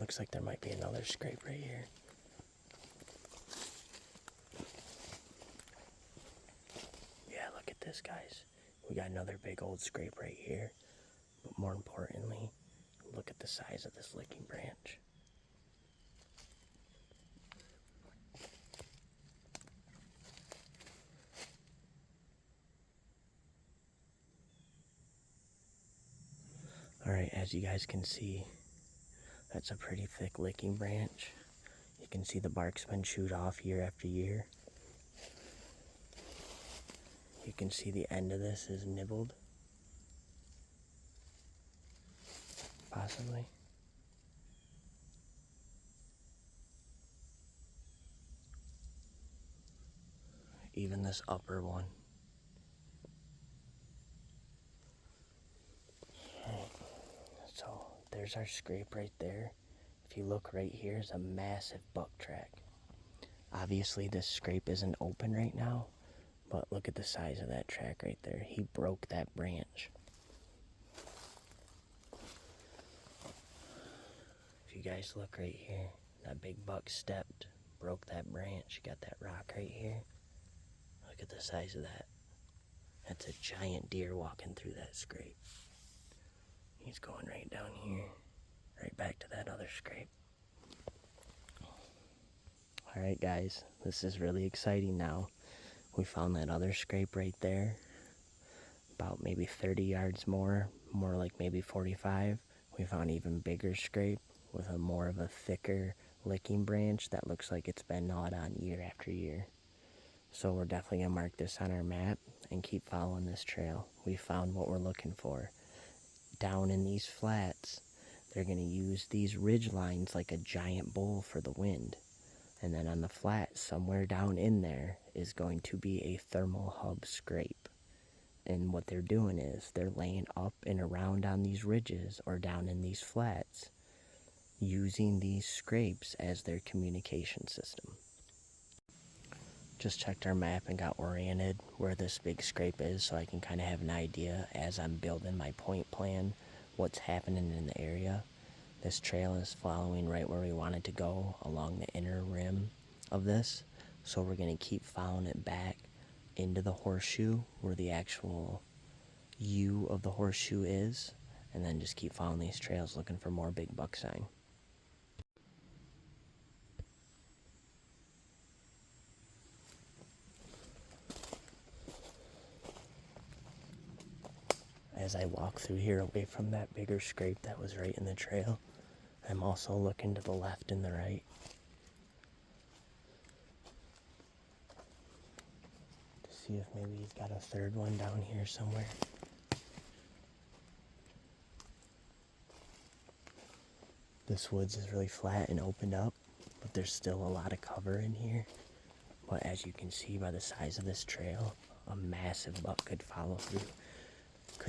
Looks like there might be another scrape right here. Yeah, look at this, guys. We got another big old scrape right here. But more importantly, look at the size of this licking branch. Alright, as you guys can see, that's a pretty thick licking branch. You can see the bark's been chewed off year after year. You can see the end of this is nibbled. Possibly. Even this upper one. So there's our scrape right there. If you look right here, is a massive buck track. Obviously this scrape isn't open right now, but look at the size of that track right there. He broke that branch. If you guys look right here, that big buck stepped, broke that branch. You got that rock right here. Look at the size of that. That's a giant deer walking through that scrape. He's going right down here, right back to that other scrape. Alright guys, this is really exciting now. We found that other scrape right there, about maybe 30 yards more like maybe 45. We found an even bigger scrape with a more of a thicker licking branch that looks like it's been gnawed on year after year. So we're definitely going to mark this on our map and keep following this trail. We found what we're looking for. Down in these flats, they're going to use these ridge lines like a giant bowl for the wind. And then on the flat, somewhere down in there, is going to be a thermal hub scrape. And what they're doing is they're laying up and around on these ridges or down in these flats, using these scrapes as their communication system. Just checked our map and got oriented where this big scrape is, so I can kind of have an idea as I'm building my point plan what's happening in the area. This trail is following right where we want it to go along the inner rim of this, so we're going to keep following it back into the horseshoe where the actual U of the horseshoe is, and then just keep following these trails looking for more big buck sign. As I walk through here away from that bigger scrape that was right in the trail, I'm also looking to the left and the right to see if maybe he's got a third one down here somewhere. This woods is really flat and opened up, but there's still a lot of cover in here. But as you can see by the size of this trail, a massive buck could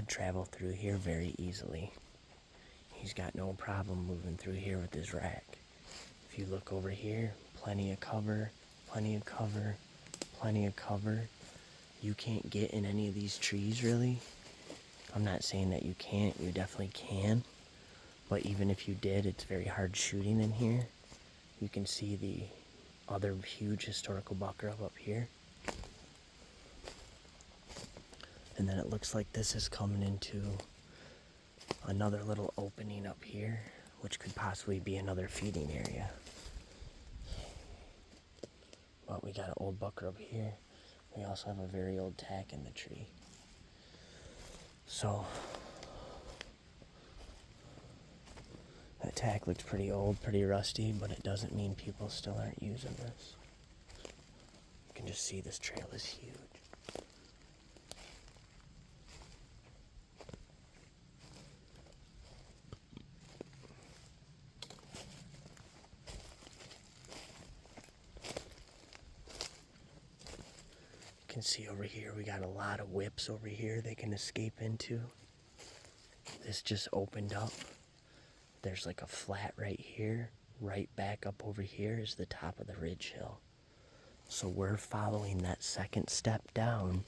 travel through here very easily. He's got no problem moving through here with his rack. If you look over here, plenty of cover, plenty of cover, plenty of cover. you can't get in any of these trees really. I'm not saying that you can't, you definitely can. But even if you did, it's very hard shooting in here. You can see the other huge historical buckrub up here. And then it looks like this is coming into another little opening up here, which could possibly be another feeding area. But we got an old buckrub here. We also have a very old tack in the tree. So that tack looks pretty old, pretty rusty, but it doesn't mean people still aren't using this. You can just see this trail is huge. You can see over here we got a lot of whips over here they can escape into. This just opened up. There's like a flat right here. Right back up over here is the top of the ridge hill. So we're following that second step down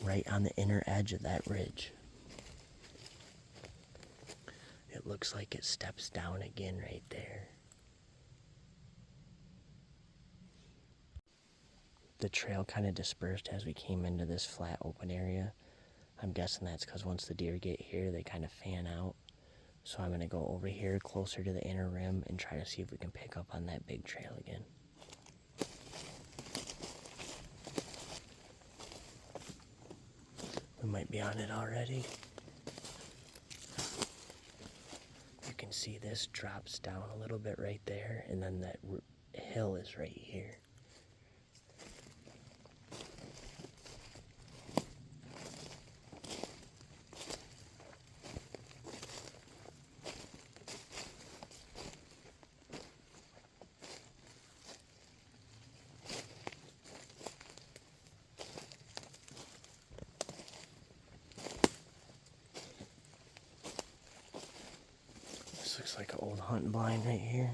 right on the inner edge of that ridge. It looks like it steps down again right there. The trail kind of dispersed as we came into this flat open area. I'm guessing that's because once the deer get here, they kind of fan out. So I'm going to go over here closer to the inner rim and try to see if we can pick up on that big trail again. We might be on it already. You can see this drops down a little bit right there, and then that hill is right here. Looks like an old hunting blind right here.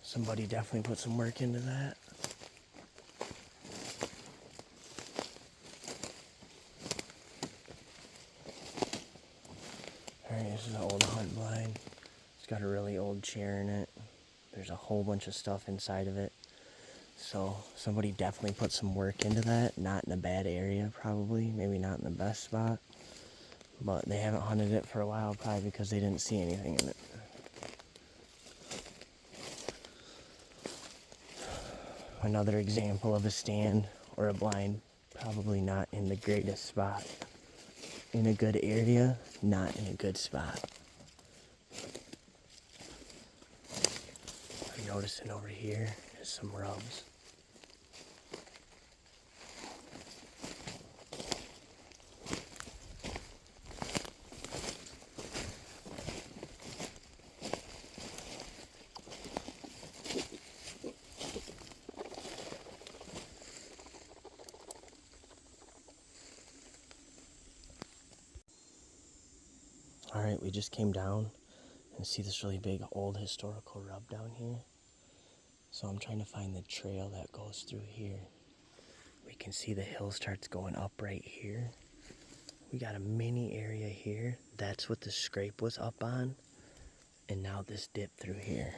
Somebody definitely put some work into that. Alright, this is an old hunting blind. It's got a really old chair in it. There's a whole bunch of stuff inside of it. So somebody definitely put some work into that. Not in a bad area probably. Maybe not in the best spot. But they haven't hunted it for a while, probably because they didn't see anything in it. Another example of a stand or a blind, probably not in the greatest spot. In a good area, not in a good spot. I'm noticing over here is some rubs. Alright, we just came down and see this really big old historical rub down here. So I'm trying to find the trail that goes through here. We can see the hill starts going up right here. We got a mini area here. That's what the scrape was up on. And now this dip through here.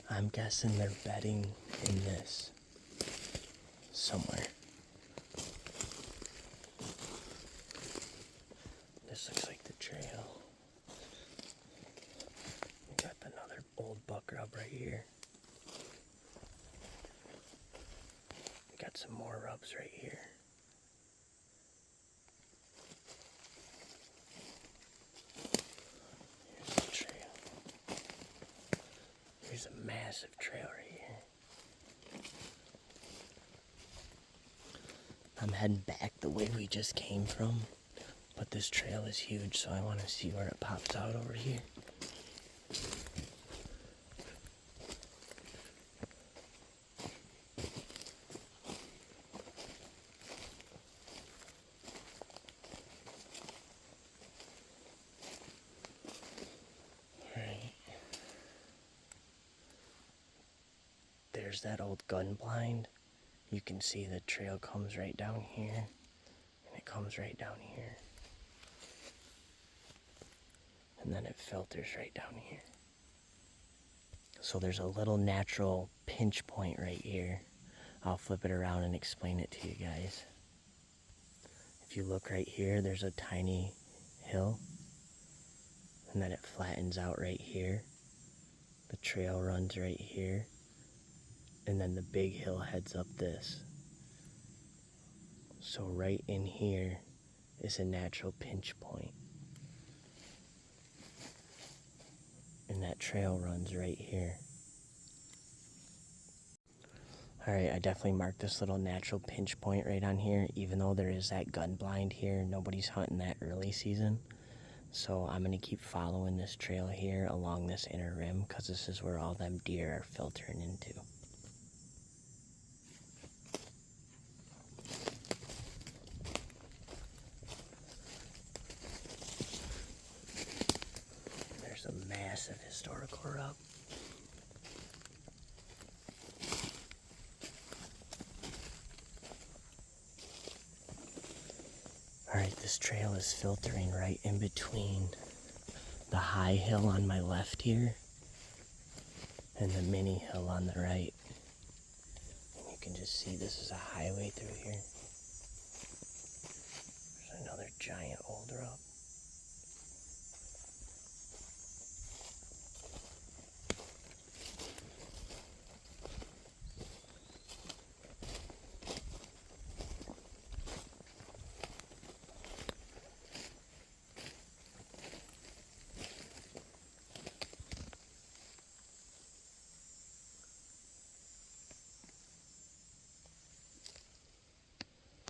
I'm guessing they're bedding in this somewhere. This looks like the trail. We got another old buckrub right here. We got some more rubs right here. Here's the trail. Here's a massive trail right here. I'm heading back the way we just came from. But this trail is huge, so I want to see where it pops out over here. Alright. there's that old gun blind. You can see the trail comes right down here, and it comes right down here. And then it filters right down here. So there's a little natural pinch point right here. I'll flip it around and explain it to you guys. If you look right here, there's a tiny hill, and then it flattens out right here. The trail runs right here, and then the big hill heads up this. So right in here is a natural pinch point. And that trail runs right here. Alright, I definitely marked this little natural pinch point right on here, even though there is that gun blind here. Nobody's hunting that early season. So I'm going to keep following this trail here along this inner rim, because this is where all them deer are filtering into. There's a massive historical rub. Alright, this trail is filtering right in between the high hill on my left here and the mini hill on the right. And you can just see this is a highway through here. There's another giant old rub.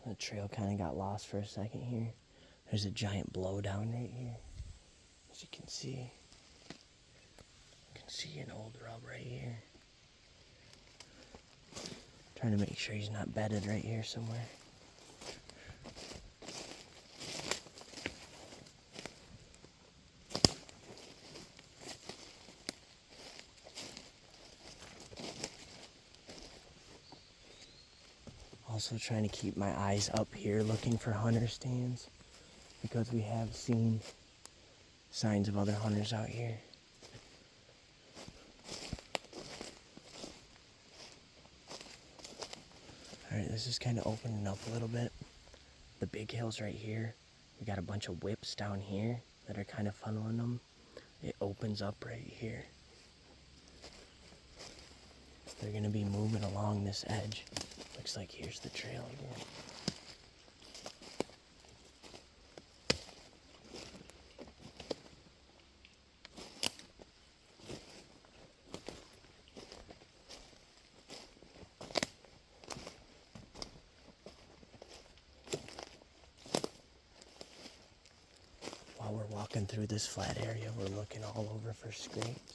The trail kind of got lost for a second here. There's a giant blowdown right here. As you can see. You can see an old rub right here. Trying to make sure he's not bedded right here somewhere. Also trying to keep my eyes up here looking for hunter stands, because we have seen signs of other hunters out here. Alright, this is kind of opening up a little bit. The big hill's right here. We got a bunch of whips down here that are kind of funneling them. It opens up right here. They're going to be moving along this edge. Looks like here's the trail again. While we're walking through this flat area, we're looking all over for scrapes.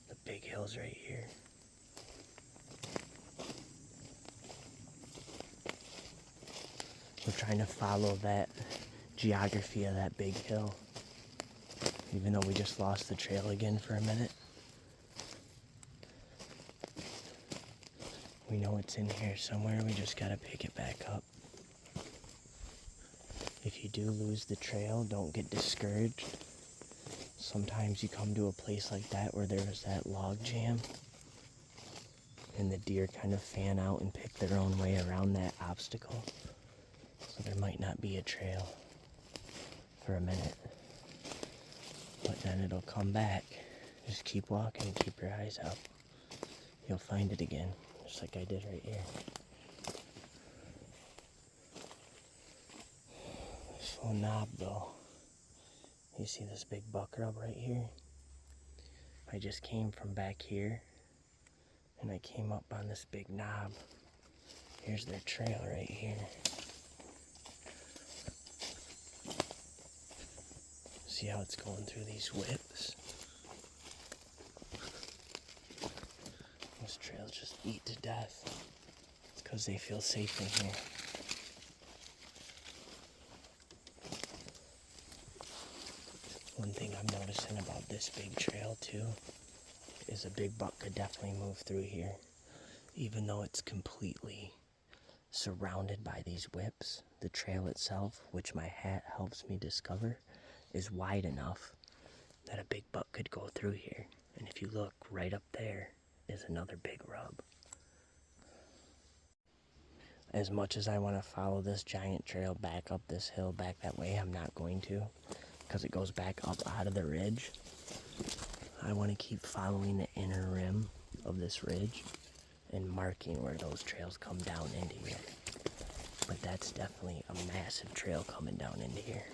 The big hill's right here. We're trying to follow that geography of that big hill, even though we just lost the trail again for a minute. We know it's in here somewhere, we just gotta pick it back up. If you do lose the trail, don't get discouraged. Sometimes you come to a place like that where there was that log jam, and the deer kind of fan out and pick their own way around that obstacle. So there might not be a trail for a minute, but then it'll come back. Just keep walking and keep your eyes out. You'll find it again, just like I did right here. This little knob though, you see this big buck rub right here? I just came from back here and I came up on this big knob. Here's their trail right here. See how it's going through these whips? trails just eat to death. It's because they feel safe in here. One thing I'm noticing about this big trail too is a big buck could definitely move through here. Even though it's completely surrounded by these whips, the trail itself, which my hat helps me discover, is wide enough that a big buck could go through here. And if you look right up there is another big rub. As much as I want to follow this giant trail back up this hill, back that way, I'm not going to, because it goes back up out of the ridge. I want to keep following the inner rim of this ridge and marking where those trails come down into here. But that's definitely a massive trail coming down into here.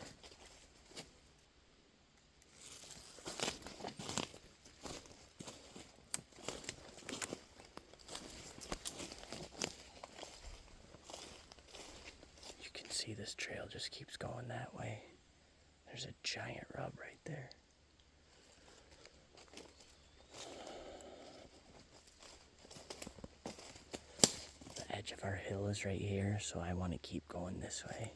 You can see this trail just keeps going that way. There's a giant rub right there. The edge of our hill is right here, so I want to keep going this way.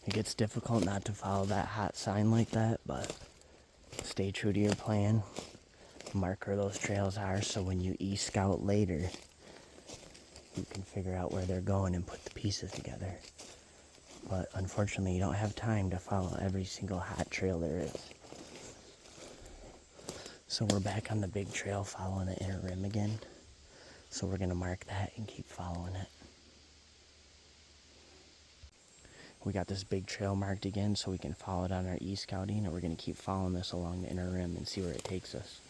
It gets difficult not to follow that hot sign like that, but stay true to your plan. Mark where those trails are so when you e-scout later, you can figure out where they're going and put the pieces together. But unfortunately, you don't have time to follow every single hot trail there is. So we're back on the big trail following the inner rim again. So we're going to mark that and keep following it. We got this big trail marked again so we can follow it on our e-scouting, and we're going to keep following this along the inner rim and see where it takes us.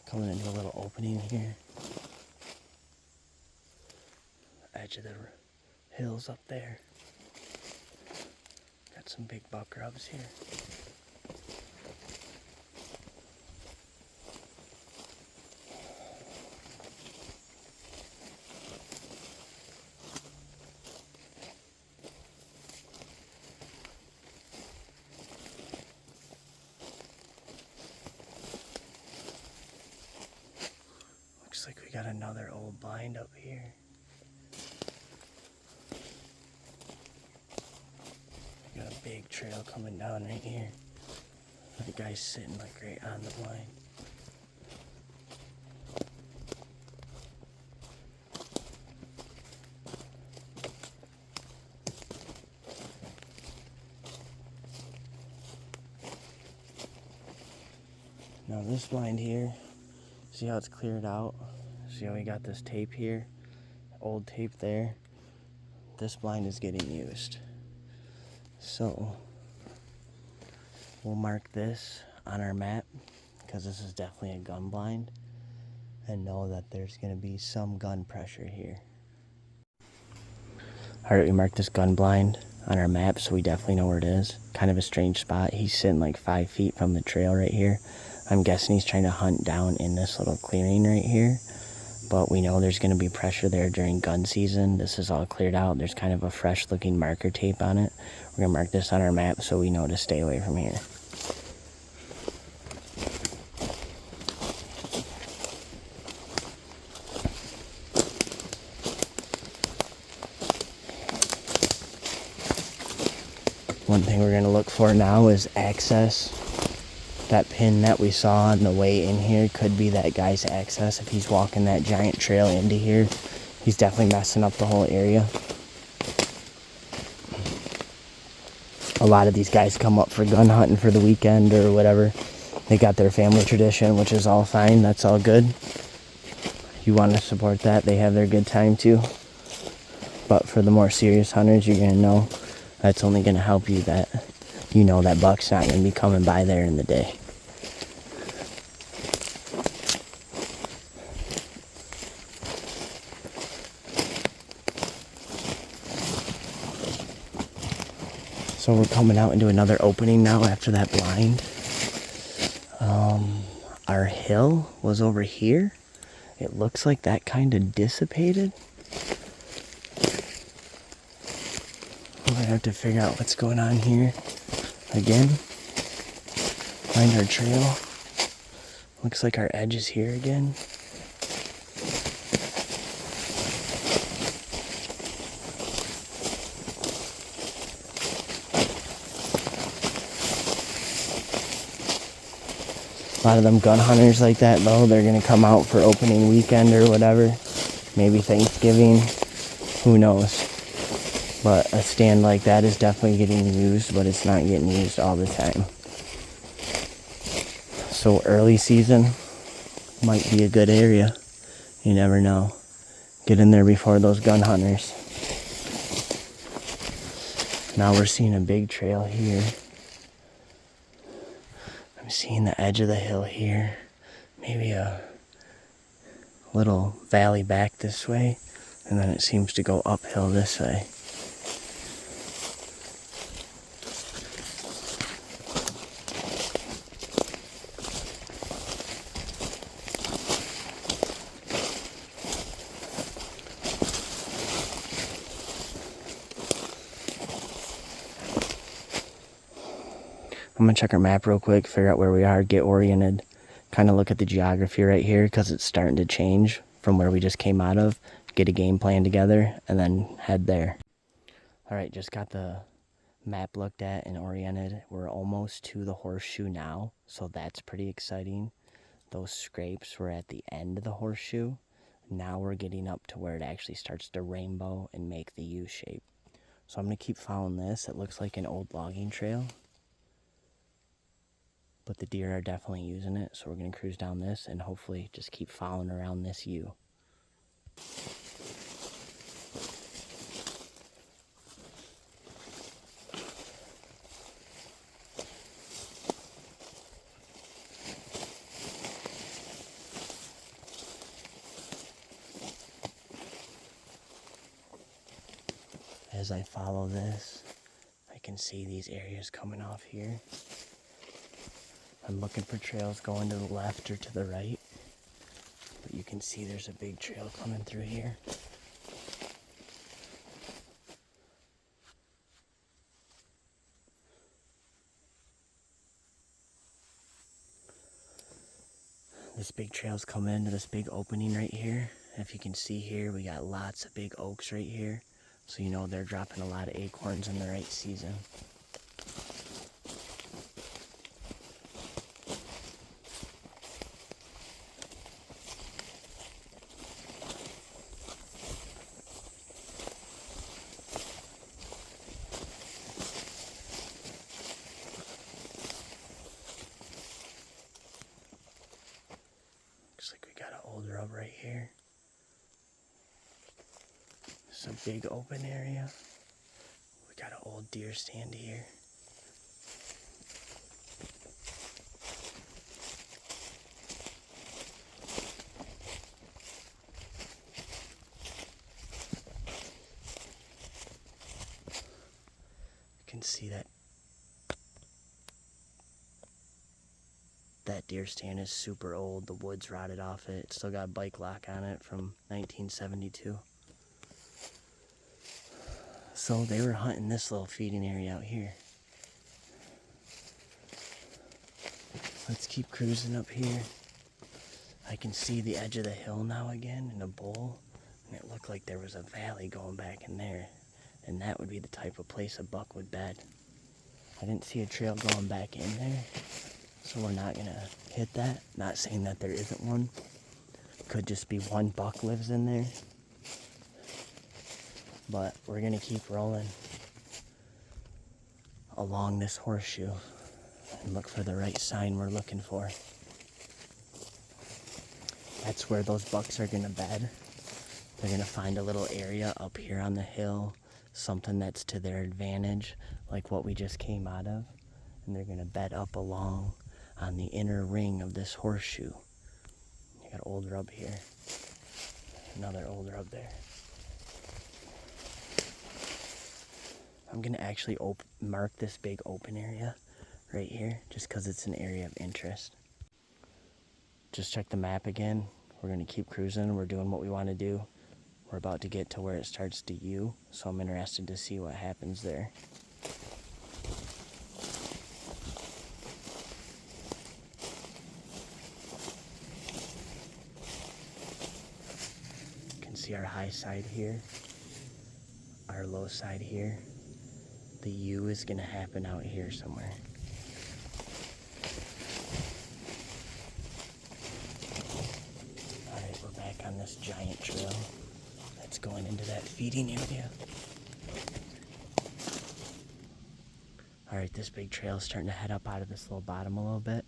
Coming into a little opening here. Edge of the hills up there. Got some big buck rubs here. Looks like we got another old blind up here. We got a big trail coming down right here. The guy's sitting like right on the blind. Now this blind here, see how it's cleared out? See how we got this tape here? Old tape there. This blind is getting used. So, we'll mark this on our map, because this is definitely a gun blind, and know that there's going to be some gun pressure here. Alright, we marked this gun blind on our map, so we definitely know where it is. Kind of a strange spot. He's sitting like 5 feet from the trail right here. I'm guessing he's trying to hunt down in this little clearing right here. But we know there's going to be pressure there during gun season. This is all cleared out. There's kind of a fresh looking marker tape on it. We're going to mark this on our map so we know to stay away from here. One thing we're going to look for now is access. That pin that we saw on the way in here could be that guy's access. If he's walking that giant trail into here, he's definitely messing up the whole area. A lot of these guys come up for gun hunting for the weekend or whatever. They got their family tradition, which is all fine. That's all good. You want to support that. They have their good time too. But for the more serious hunters, you're going to know that's only going to help you that you know that buck's not going to be coming by there in the day. So we're coming out into another opening now after that blind. Our hill was over here. It looks like that kind of dissipated. We're gonna have to figure out what's going on here again. Find our trail. Looks like our edge is here again. A lot of them gun hunters like that though, they're gonna come out for opening weekend or whatever. Maybe Thanksgiving, who knows. But a stand like that is definitely getting used, but it's not getting used all the time. So early season might be a good area. You never know. Get in there before those gun hunters. Now we're seeing a big trail here. I'm seeing the edge of the hill here. Maybe a little valley back this way, and then it seems to go uphill this way. I'm gonna check our map real quick, figure out where we are, get oriented, kind of look at the geography right here because it's starting to change from where we just came out of, get a game plan together, and then head there. All right, just got the map looked at and oriented. We're almost to the horseshoe now, so that's pretty exciting. Those scrapes were at the end of the horseshoe. Now we're getting up to where it actually starts to rainbow and make the U shape. So I'm gonna keep following this. It looks like an old logging trail, but the deer are definitely using it, so we're going to cruise down this and hopefully just keep following around this U. As I follow this, I can see these areas coming off here. I'm looking for trails going to the left or to the right, but you can see there's a big trail coming through here. This big trail's coming into this big opening right here. If you can see here, we got lots of big oaks right here, so you know they're dropping a lot of acorns in the right season. Looks like we got an old rub right here. It's a big open area. We got an old deer stand here. You can see that deer stand is super old. The wood's rotted off it. It's still got a bike lock on it from 1972. So they were hunting this little feeding area out here. Let's keep cruising up here. I can see the edge of the hill now again in a bowl, and it looked like there was a valley going back in there, and that would be the type of place a buck would bed. I didn't see a trail going back in there, so we're not gonna hit that. Not saying that there isn't one. Could just be one buck lives in there. But we're gonna keep rolling. along this horseshoe and look for the right sign we're looking for. That's where those bucks are gonna bed. They're gonna find a little area up here on the hill, something that's to their advantage, like what we just came out of, and they're gonna bed up along on the inner ring of this horseshoe. You got old rub here, another old rub there. I'm gonna actually mark this big open area right here, just because it's an area of interest. Just check the map again. We're gonna keep cruising. We're doing what we want to do. We're about to get to where it starts to U, so I'm interested to see what happens there. You can see our high side here, our low side here. The U is gonna happen out here somewhere. Alright, we're back on this giant trail that's going into that feeding area. Alright, this big trail is starting to head up out of this little bottom a little bit.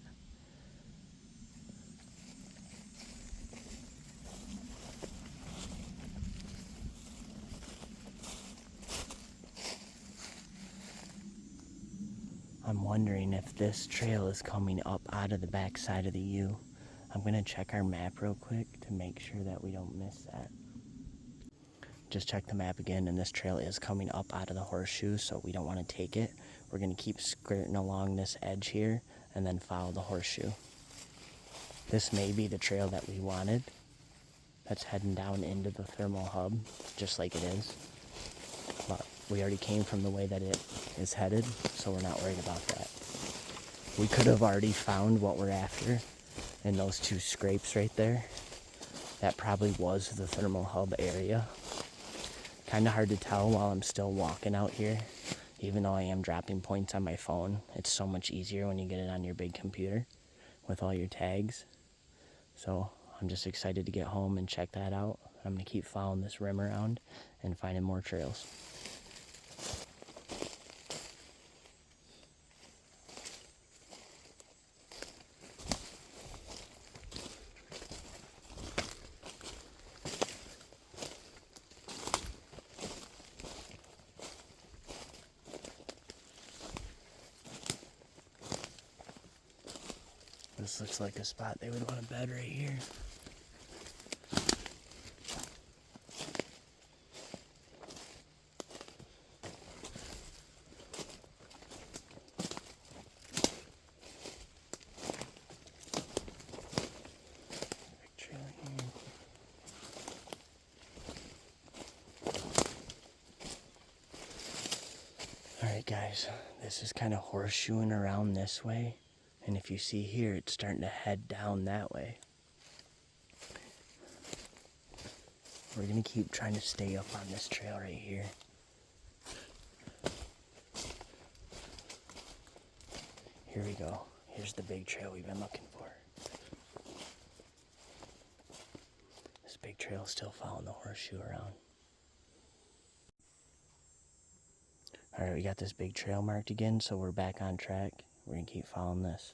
I'm wondering if this trail is coming up out of the back side of the U. I'm going to check our map real quick to make sure that we don't miss that. Just check the map again, and this trail is coming up out of the horseshoe, so we don't want to take it. We're going to keep skirting along this edge here and then follow the horseshoe. This may be the trail that we wanted. That's heading down into the thermal hub, just like it is. But we already came from the way that it is headed, so we're not worried about that. We could have already found what we're after in those two scrapes right there. That probably was the thermal hub area. Kind of hard to tell while I'm still walking out here, even though I am dropping points on my phone. It's so much easier when you get it on your big computer with all your tags. So I'm just excited to get home and check that out. I'm going to keep following this rim around and finding more trails. This looks like a spot they would want to bed right here. Big trail here. Alright guys, this is kind of horseshoeing around this way. And if you see here, it's starting to head down that way. We're going to keep trying to stay up on this trail right here. Here we go. Here's the big trail we've been looking for. This big trail is still following the horseshoe around. Alright, we got this big trail marked again, so we're back on track. We're going to keep following this.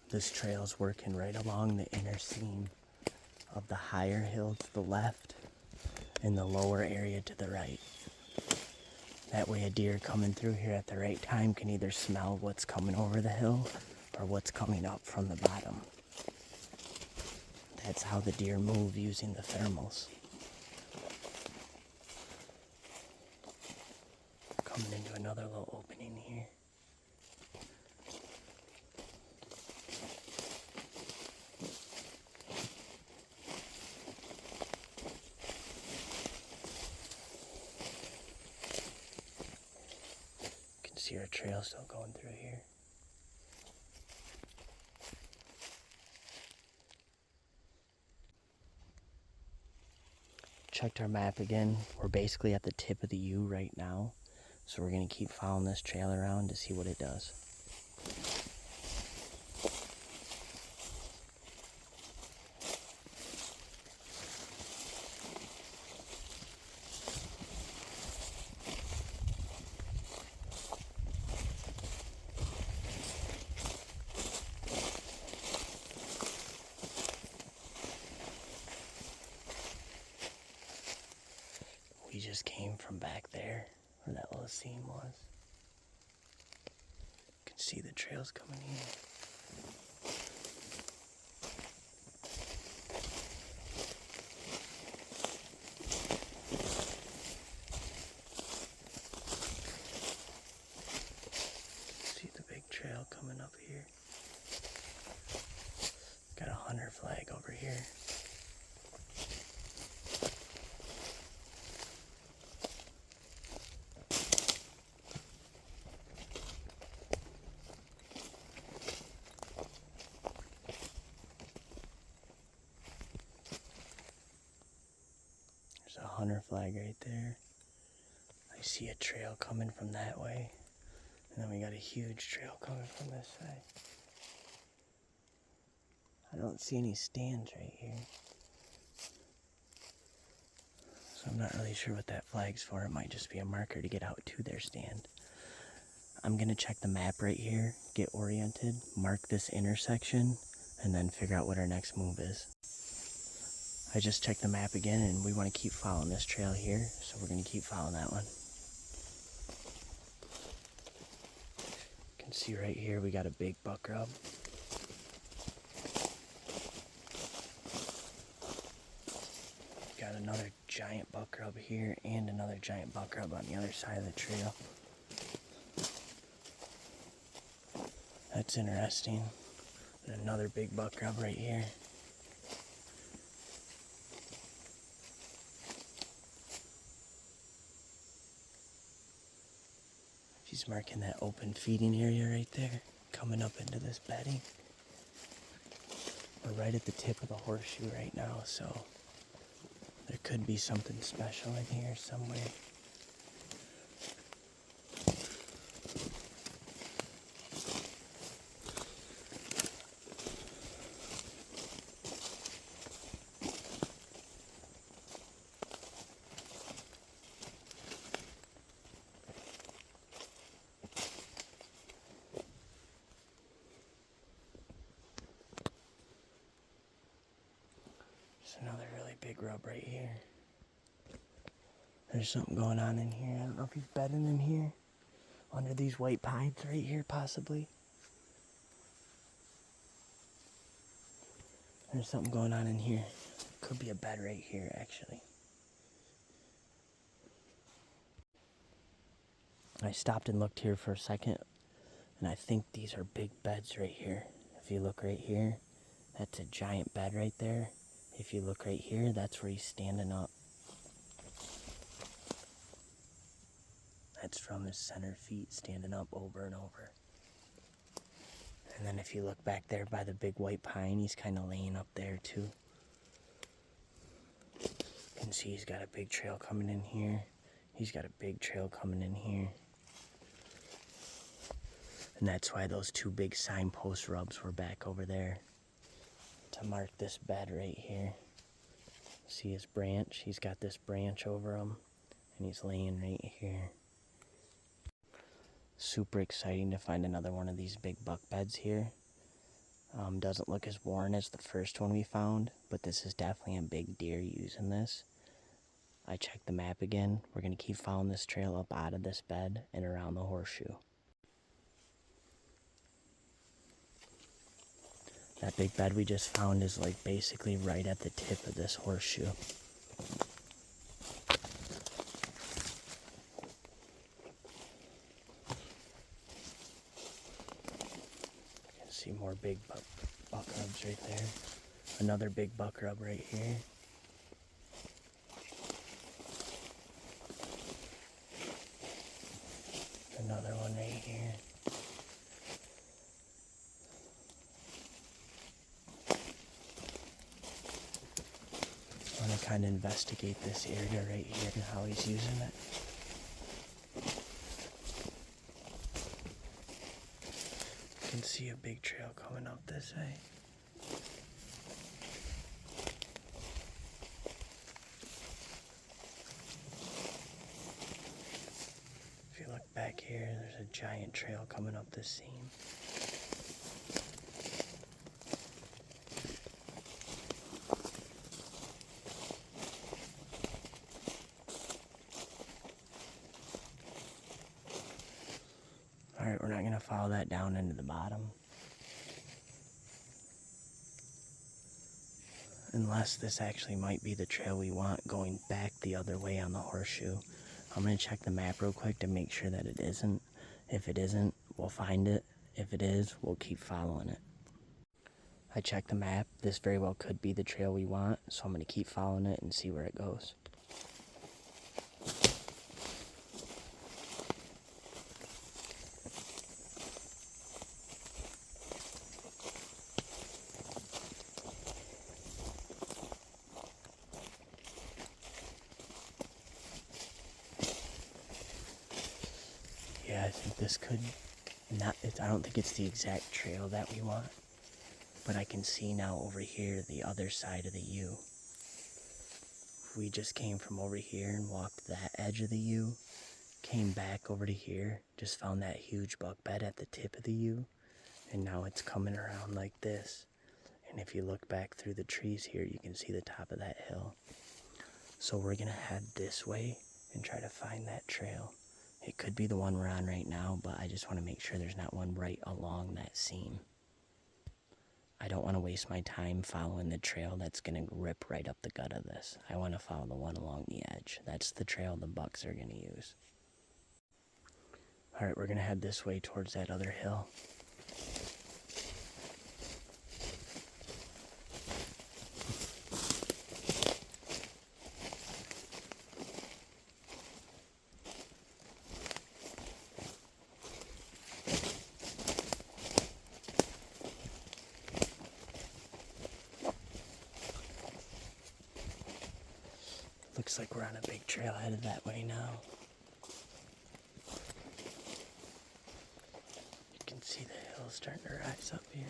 This trail is working right along the inner seam of the higher hill to the left and the lower area to the right. That way a deer coming through here at the right time can either smell what's coming over the hill or what's coming up from the bottom. That's how the deer move using the thermals. Coming into another little opening here. See our trail still going through here. checked our map again. We're basically at the tip of the U right now. So we're going to keep following this trail around to see what it does. We just came from back there where that little seam was. You can see the trails coming in. See the big trail coming up here. Got a hunter flag over here. There's a hunter flag right there. I see a trail coming from that way. And then we got a huge trail coming from this side. I don't see any stands right here. So I'm not really sure what that flag's for. It might just be a marker to get out to their stand. I'm going to check the map right here, get oriented, mark this intersection, and then figure out what our next move is. I just checked the map again, and we want to keep following this trail here, so we're going to keep following that one. You can see right here we got a big buck rub. Got another giant buck rub here and another giant buck rub on the other side of the trail. That's interesting. And another big buck rub right here. She's marking that open feeding area right there, coming up into this bedding. We're right at the tip of the horseshoe right now, so there could be something special in here somewhere. There's another really big rub right here. There's something going on in here. I don't know if he's bedding in here. Under these white pines right here, possibly. There's something going on in here. Could be a bed right here, actually. I stopped and looked here for a second, and I think these are big beds right here. If you look right here, that's a giant bed right there. If you look right here, that's where he's standing up. That's from his center feet standing up over and over. And then if you look back there by the big white pine, he's kind of laying up there too. You can see he's got a big trail coming in here. He's got a big trail coming in here. And that's why those two big signpost rubs were back over there to mark this bed right here. See his branch? He's got this branch over him, and he's laying right here. Super exciting to find another one of these big buck beds here. Doesn't look as worn as the first one we found, but this is definitely a big deer using this. I checked the map again. We're going to keep following this trail up out of this bed and around the horseshoe. That big bed we just found is like basically right at the tip of this horseshoe. You can see more big buck rubs right there. Another big buck rub right here. Another one right here. Want to kind of investigate this area right here and how he's using it. You can see a big trail coming up this way. If you look back here, there's a giant trail coming up this seam. Alright, we're not going to follow that down into the bottom. Unless this actually might be the trail we want going back the other way on the horseshoe. I'm going to check the map real quick to make sure that it isn't. If it isn't, we'll find it. If it is, we'll keep following it. I checked the map. This very well could be the trail we want, so I'm going to keep following it and see where it goes. Yeah, I think this could not, I don't think it's the exact trail that we want, but I can see now over here the other side of the U. We just came from over here and walked that edge of the U, came back over to here, just found that huge buck bed at the tip of the U, and now it's coming around like this. And if you look back through the trees here, you can see the top of that hill. So we're gonna head this way and try to find that trail. It could be the one we're on right now, but I just want to make sure there's not one right along that seam. I don't want to waste my time following the trail that's going to rip right up the gut of this. I want to follow the one along the edge. That's the trail the bucks are going to use. Alright, we're going to head this way towards that other hill. Looks like we're on a big trail headed that way now. You can see the hill starting to rise up here.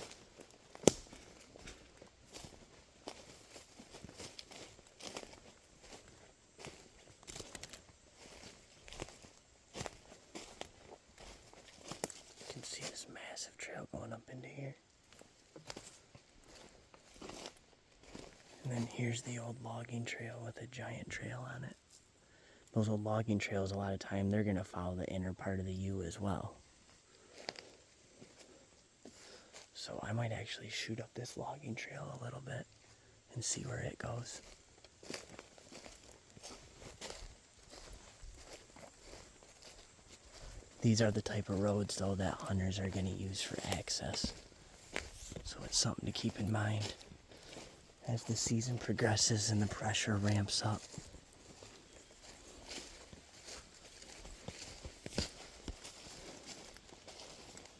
You can see this massive trail going up into here. And then here's the old logging trail with a giant trail on it. Those old logging trails, a lot of time, they're going to follow the inner part of the U as well. So I might actually shoot up this logging trail a little bit and see where it goes. These are the type of roads, though, that hunters are going to use for access. So it's something to keep in mind as the season progresses and the pressure ramps up.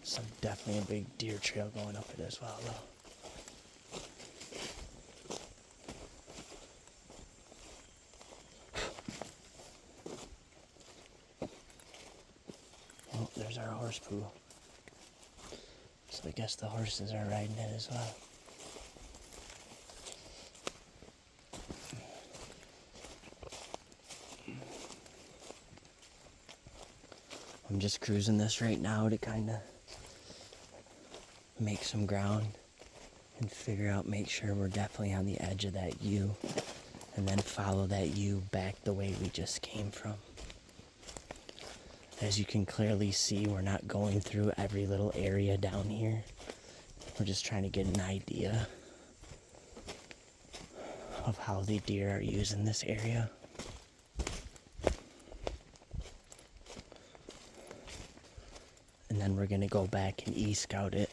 So definitely a big deer trail going up it as well, though. Oh, there's our horse poo. So I guess the horses are riding it as well. I'm just cruising this right now to kind of make some ground and figure out, make sure we're definitely on the edge of that U, and then follow that U back the way we just came from. As you can clearly see, we're not going through every little area down here. We're just trying to get an idea of how the deer are using this area. And then we're going to go back and e-scout it,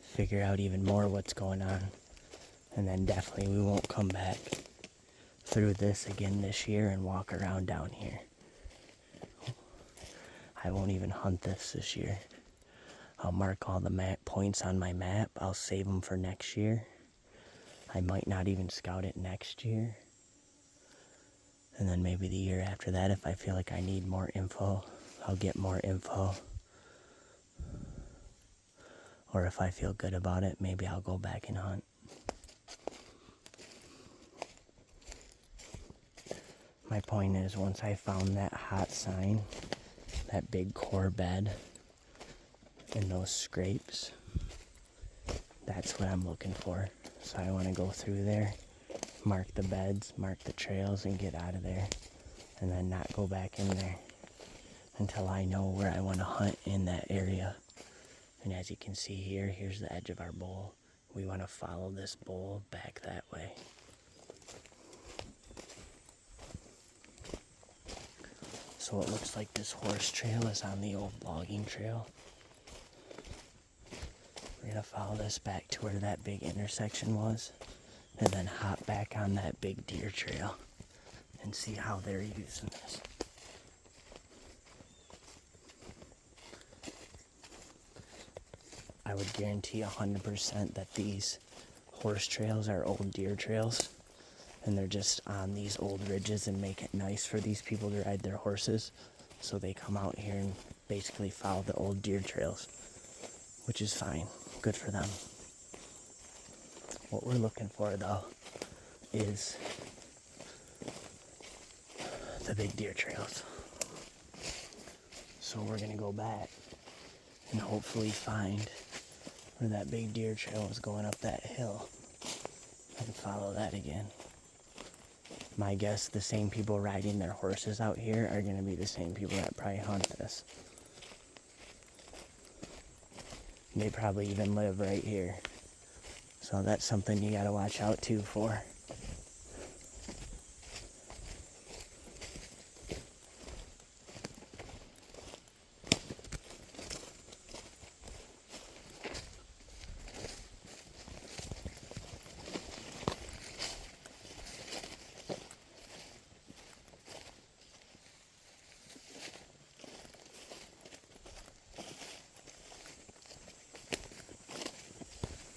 figure out even more what's going on, and then definitely we won't come back through this again this year and walk around down here. I won't even hunt this year. I'll mark all the map points on my map. I'll save them for next year. I might not even scout it next year. And then maybe the year after that, if I feel like I need more info, I'll get more info. Or if I feel good about it, maybe I'll go back and hunt. My point is, once I found that hot sign, that big core bed, and those scrapes, that's what I'm looking for. So I want to go through there, mark the beds, mark the trails, and get out of there. And then not go back in there until I know where I want to hunt in that area. And as you can see here, here's the edge of our bowl. We want to follow this bowl back that way. So it looks like this horse trail is on the old logging trail. We're going to follow this back to where that big intersection was, and then hop back on that big deer trail and see how they're using this. I would guarantee 100% that these horse trails are old deer trails, and they're just on these old ridges and make it nice for these people to ride their horses. So they come out here and basically follow the old deer trails, which is fine. Good for them. What we're looking for, though, is the big deer trails. So we're going to go back and hopefully find where that big deer trail is going up that hill and follow that again. My guess, the same people riding their horses out here are going to be the same people that probably hunt this. They probably even live right here. So that's something you got to watch out too for.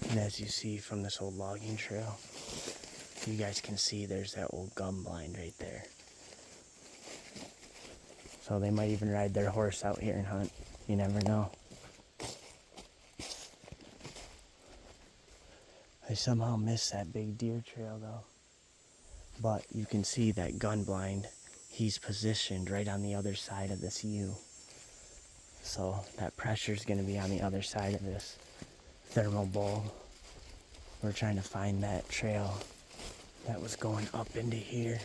And as you see from this old logging trail, you guys can see there's that old gum blind right there. So they might even ride their horse out here and hunt. You never know. I somehow missed that big deer trail though. But you can see that gun blind, he's positioned right on the other side of this U. So that pressure is going to be on the other side of this thermal bowl. We're trying to find that trail that was going up into here.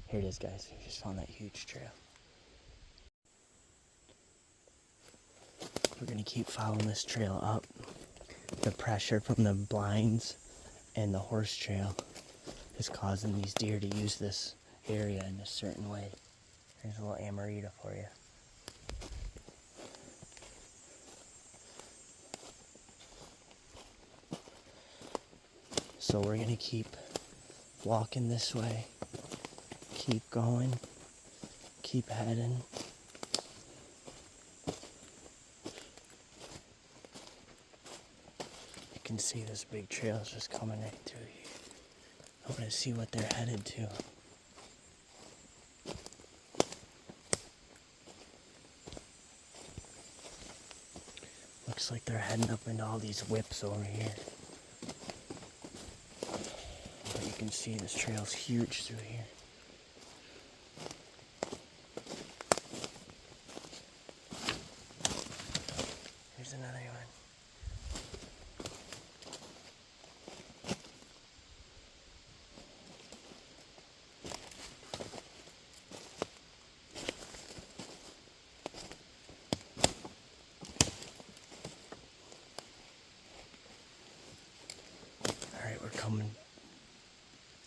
Here it is, guys. We just found that huge trail. We're going to keep following this trail up. The pressure from the blinds and the horse trail is causing these deer to use this area in a certain way. Here's a little Amrita for you. So we're going to keep walking this way. Keep going, keep heading. You can see this big trail is just coming right through here. I want to see what they're headed to. Looks like they're heading up into all these whips over here. But you can see this trail's huge through here. Here's another one. Alright, we're coming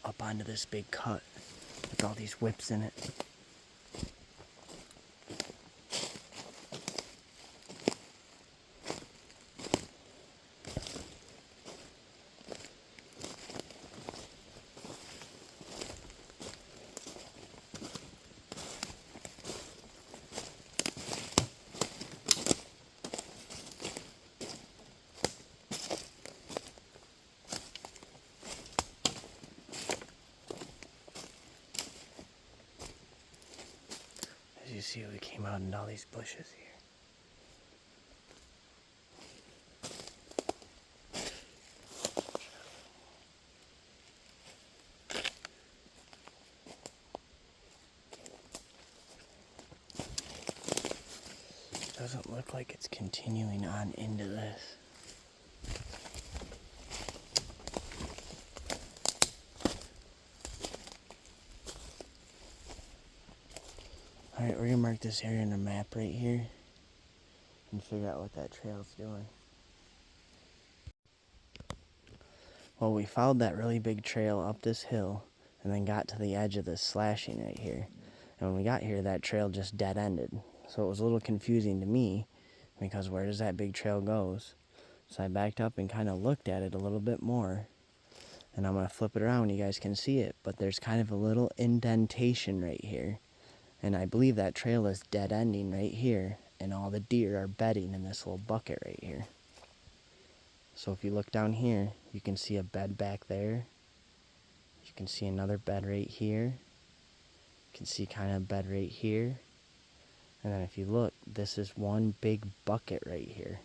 up onto this big cut. at all these whips in it. You see, we came out into all these bushes here. Doesn't look like it's continuing on into this. Alright, we're gonna mark this area in a map right here and figure out what that trail's doing. Well, we followed that really big trail up this hill and then got to the edge of this slashing right here. And when we got here, that trail just dead-ended. So it was a little confusing to me because where does that big trail goes? So I backed up and kind of looked at it a little bit more. And I'm going to flip it around, you guys can see it. But there's kind of a little indentation right here. And I believe that trail is dead-ending right here. And all the deer are bedding in this little bucket right here. So if you look down here, you can see a bed back there. You can see another bed right here. You can see kind of a bed right here. And then if you look, this is one big bucket right here.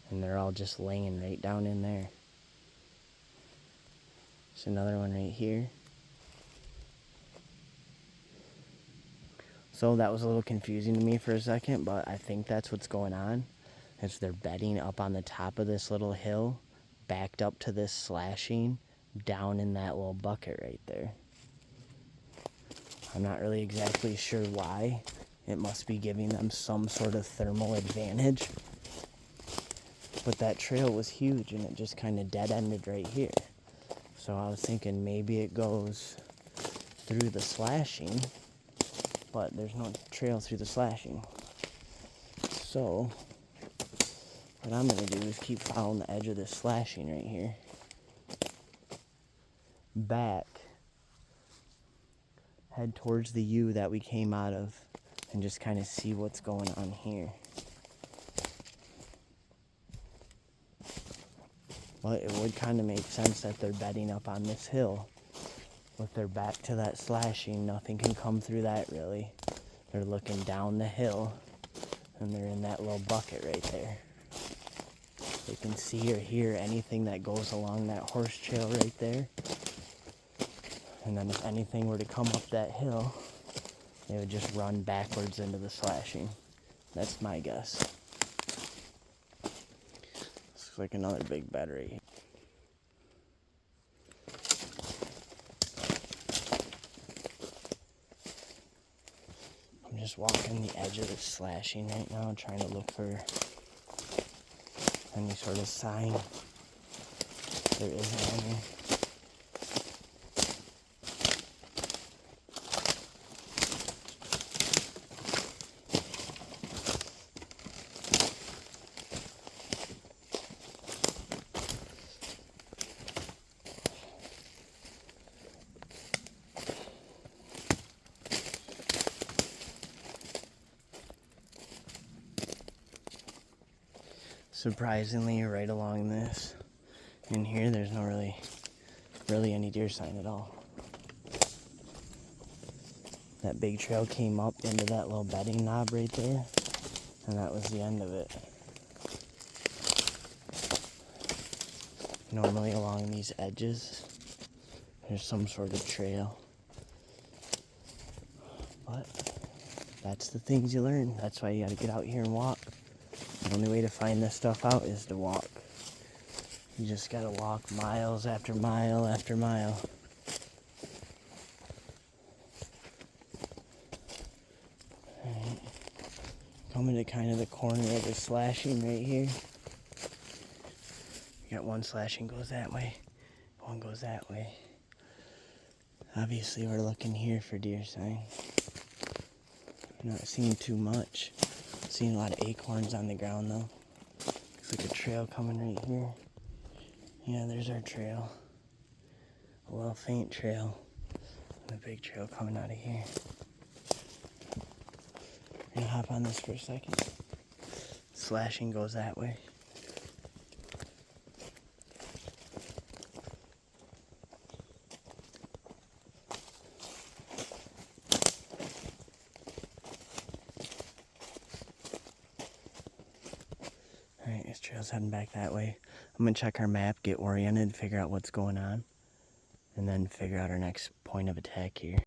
And they're all just laying right down in there. There's another one right here. So that was a little confusing to me for a second, but I think that's what's going on. Is they're bedding up on the top of this little hill, backed up to this slashing, down in that little bucket right there. I'm not really exactly sure why. It must be giving them some sort of thermal advantage. But that trail was huge and it just kind of dead-ended right here. So I was thinking maybe it goes through the slashing, but there's no trail through the slashing. So what I'm going to do is keep following the edge of this slashing right here. Back. Head towards the U that we came out of and just kind of see what's going on here. Well, it would kind of make sense that they're bedding up on this hill. With their back to that slashing, nothing can come through that really. They're looking down the hill and they're in that little bucket right there. They can see or hear anything that goes along that horse trail right there. And then if anything were to come up that hill, they would just run backwards into the slashing. That's my guess. This looks like another big bed right here. I'm just walking the edge of the slashing right now, trying to look for any sort of sign. There isn't any. Surprisingly, right along this, in here, there's no really any deer sign at all. That big trail came up into that little bedding knob right there, and that was the end of it. Normally along these edges, there's some sort of trail. But that's the things you learn. That's why you gotta get out here and walk. The only way to find this stuff out is to walk. You just gotta walk miles after mile after mile. Alright. Coming to kind of the corner of the slashing right here. You got one slashing goes that way, one goes that way. Obviously we're looking here for deer sign. Not seeing too much. Seeing a lot of acorns on the ground though. Looks like a trail coming right here. Yeah, there's our trail. A little faint trail. And a big trail coming out of here. We're gonna hop on this for a second. Slashing goes that way. Alright, this trail's heading back that way. I'm gonna check our map, get oriented, figure out what's going on, and then figure out our next point of attack here.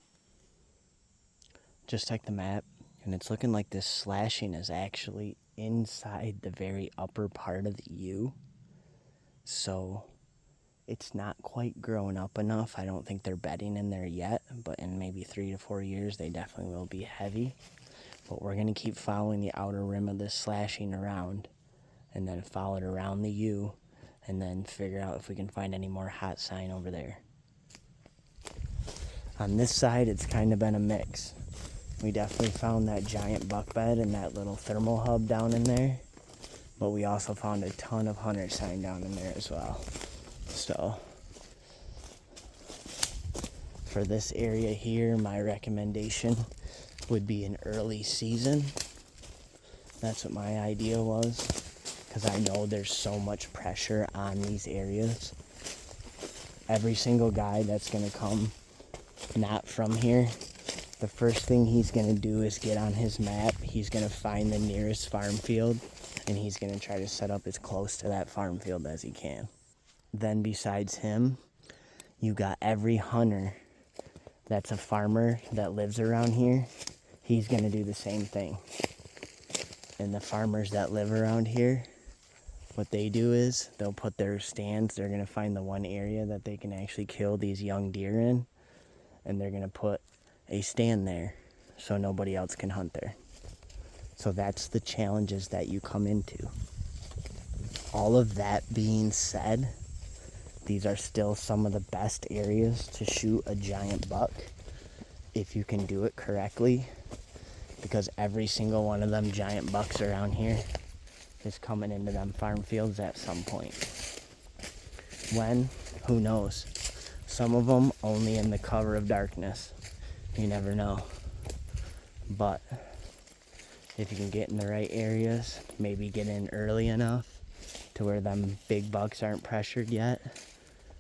Just check the map, and it's looking like this slashing is actually inside the very upper part of the U. So it's not quite grown up enough. I don't think they're bedding in there yet, but in maybe 3 to 4 years they definitely will be heavy. But we're going to keep following the outer rim of this slashing around, and then follow it around the U, and then figure out if we can find any more hot sign over there. On this side, it's kind of been a mix. We definitely found that giant buck bed and that little thermal hub down in there, but we also found a ton of hunter sign down in there as well. So for this area here, my recommendation would be an early season. That's what my idea was, because I know there's so much pressure on these areas. Every single guy that's going to come not from here, the first thing he's going to do is get on his map. He's going to find the nearest farm field, and he's going to try to set up as close to that farm field as he can. Then besides him, you got every hunter that's a farmer that lives around here. He's going to do the same thing. And the farmers that live around here, what they do is they'll put their stands. They're going to find the one area that they can actually kill these young deer in, and they're going to put a stand there so nobody else can hunt there. So that's the challenges that you come into. All of that being said, these are still some of the best areas to shoot a giant buck if you can do it correctly, because every single one of them giant bucks around here is coming into them farm fields at some point. When? Who knows? Some of them only in the cover of darkness. You never know. But if you can get in the right areas, maybe get in early enough to where them big bucks aren't pressured yet.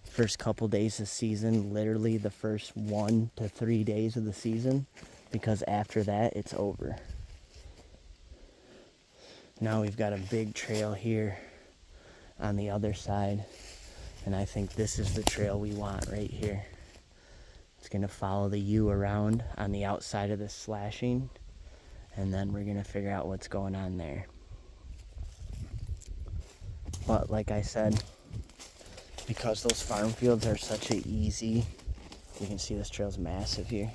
First couple days of season, literally the first 1 to 3 days of the season, because after that it's over. Now we've got a big trail here on the other side, and I think this is the trail we want right here. It's going to follow the U around on the outside of this slashing, and then we're going to figure out what's going on there. But like I said, because those farm fields are such an easy, you can see this trail's massive here,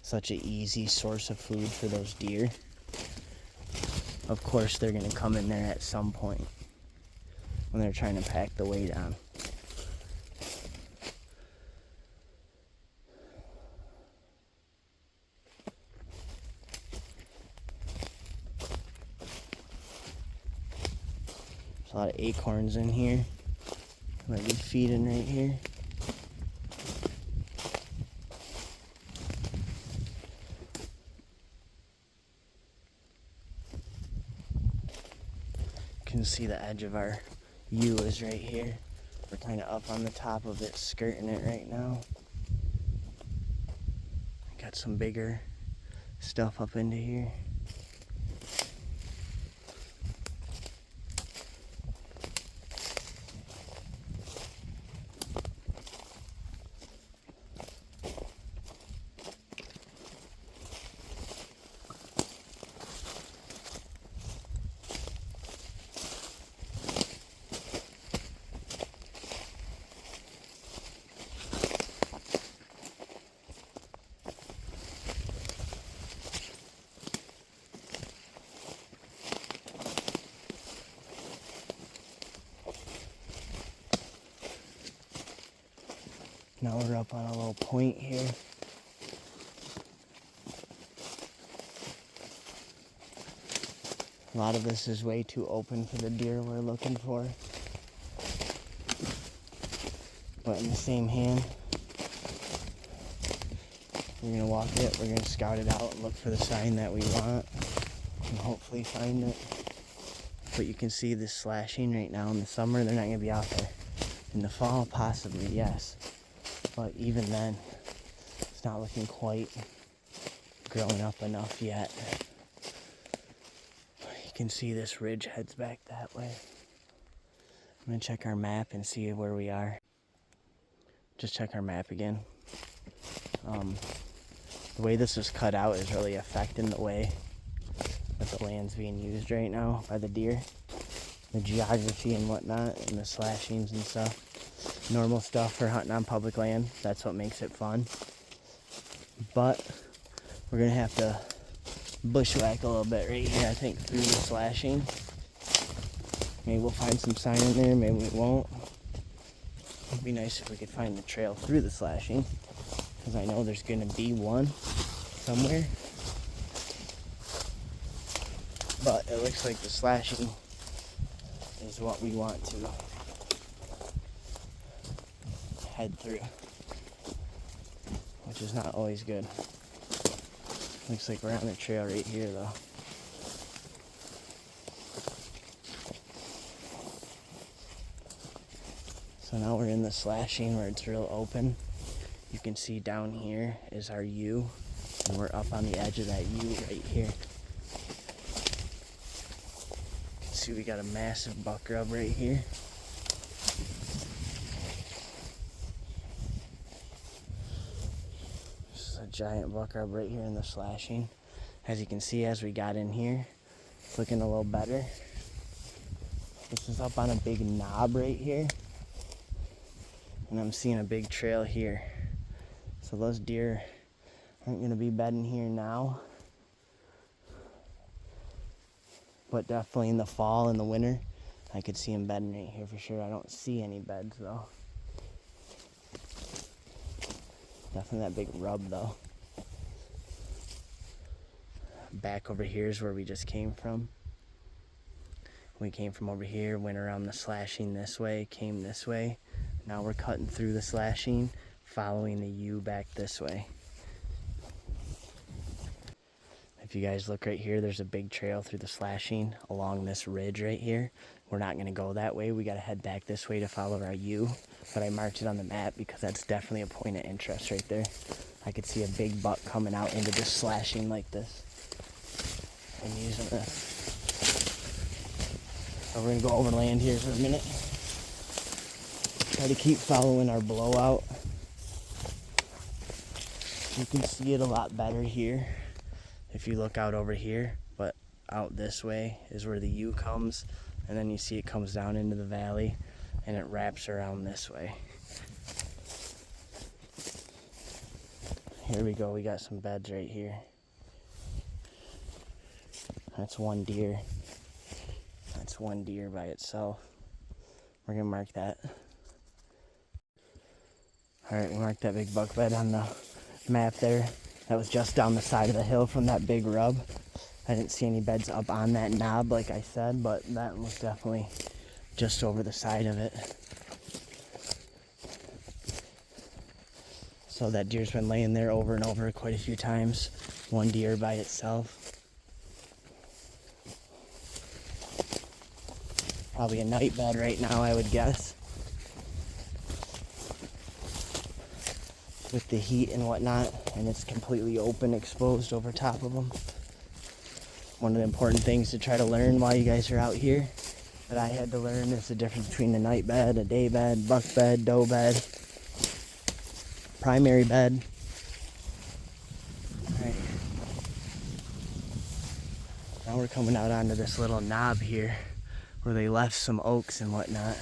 such an easy source of food for those deer. Of course they're going to come in there at some point when they're trying to pack the weight on. There's a lot of acorns in here. Might be feeding right here. You can see the edge of our U is right here. We're kind of up on the top of it, skirting it right now. Got some bigger stuff up into here. Now we're up on a little point here. A lot of this is way too open for the deer we're looking for. But in the same hand, we're going to walk it, we're going to scout it out and look for the sign that we want and hopefully find it. But you can see this slashing right now. In the summer, they're not going to be out there. In the fall, possibly, yes. But even then, it's not looking quite grown up enough yet. You can see this ridge heads back that way. I'm going to check our map and see where we are. Just check our map again. The way this is cut out is really affecting the way that the land's being used right now by the deer. The geography and whatnot, and the slashings and stuff. Normal stuff for hunting on public land. That's what makes it fun. But we're going to have to bushwhack a little bit right here, I think, through the slashing. Maybe we'll find some sign in there, maybe we won't. It'd be nice if we could find the trail through the slashing, because I know there's going to be one somewhere. But it looks like the slashing is what we want to head through, which is not always good. Looks like we're on the trail right here though. So now we're in the slashing where it's real open. You can see down here is our U, and we're up on the edge of that U right here. You can see we got a massive buck rub right here. This is a giant buck rub right here in the slashing. As you can see, as we got in here, it's looking a little better. This is up on a big knob right here. And I'm seeing a big trail here. So those deer aren't going to be bedding here now. But definitely in the fall and the winter, I could see them bedding right here for sure. I don't see any beds though. Definitely that big rub though. Back over here is where we just came from. We came from over here, went around the slashing this way, came this way. Now we're cutting through the slashing, following the U back this way. If you guys look right here, there's a big trail through the slashing along this ridge right here. We're not going to go that way. We got to head back this way to follow our U. But I marked it on the map because that's definitely a point of interest right there. I could see a big buck coming out into this slashing like this. I'm using this. So we're going to go overland here for a minute. Try to keep following our blowout. You can see it a lot better here if you look out over here, but out this way is where the U comes, and then you see it comes down into the valley and it wraps around this way. Here we go, we got some beds right here. That's one deer. That's one deer by itself. We're gonna mark that. Alright, we marked that big buck bed on the map there. That was just down the side of the hill from that big rub. I didn't see any beds up on that knob like I said, but that was definitely just over the side of it. So that deer's been laying there over and over quite a few times. One deer by itself. Probably a night bed right now, I would guess. With the heat and whatnot, and it's completely open, exposed over top of them. One of the important things to try to learn while you guys are out here that I had to learn is the difference between a night bed, a day bed, buck bed, doe bed, primary bed. Alright. Now we're coming out onto this little knob here where they left some oaks and whatnot.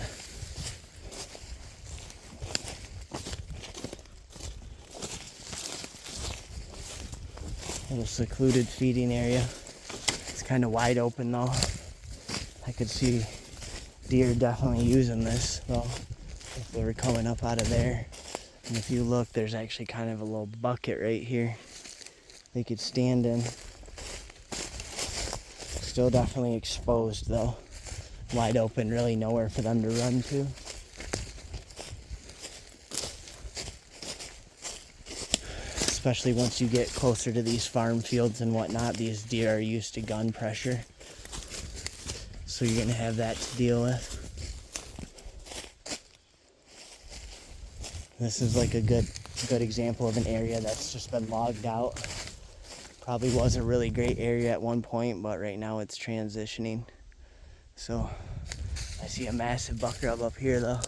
Little secluded feeding area. It's kind of wide open though. I could see deer definitely using this though if they were coming up out of there. And if you look, there's actually kind of a little bucket right here they could stand in. Still definitely exposed though. Wide open, really nowhere for them to run to. Especially once you get closer to these farm fields and whatnot, these deer are used to gun pressure. So you're gonna have that to deal with. This is like a good example of an area that's just been logged out. Probably was a really great area at one point, but right now it's transitioning. So I see a massive buck rub up here though,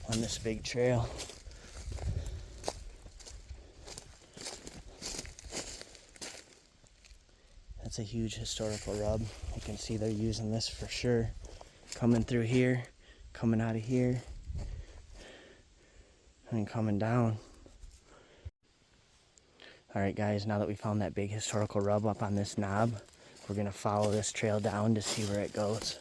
on this big trail. That's a huge historical rub. You can see they're using this for sure. Coming through here, coming out of here, and coming down. Alright guys, now that we found that big historical rub up on this knob, we're going to follow this trail down to see where it goes.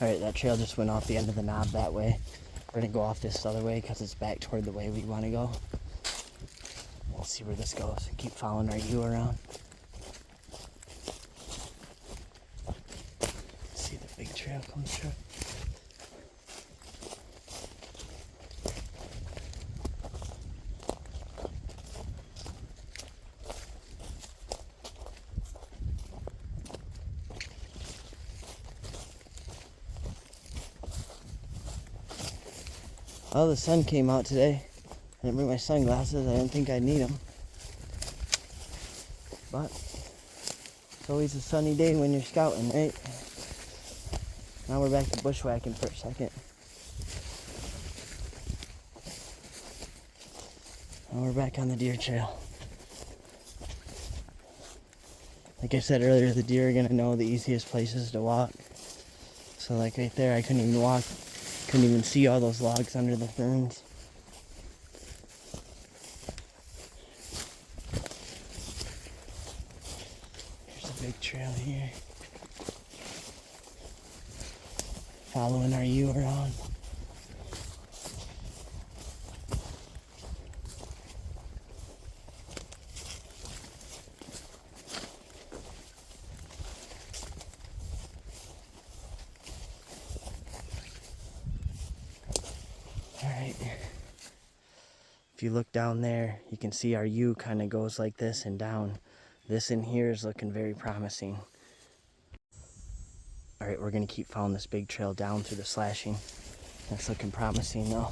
Alright, that trail just went off the end of the knob that way. We're going to go off this other way because it's back toward the way we want to go. We'll see where this goes. Keep following our U around. See the big trail come through. Oh, the sun came out today. I didn't bring my sunglasses. I didn't think I'd need them. But it's always a sunny day when you're scouting, right? Now we're back to bushwhacking for a second. Now we're back on the deer trail. Like I said earlier, the deer are going to know the easiest places to walk. So like right there, I couldn't even walk. Couldn't even see all those logs under the ferns. There's a big trail here. Following our U around. Alright, if you look down there, you can see our U kind of goes like this and down. This in here is looking very promising. Alright, we're going to keep following this big trail down through the slashing. That's looking promising though.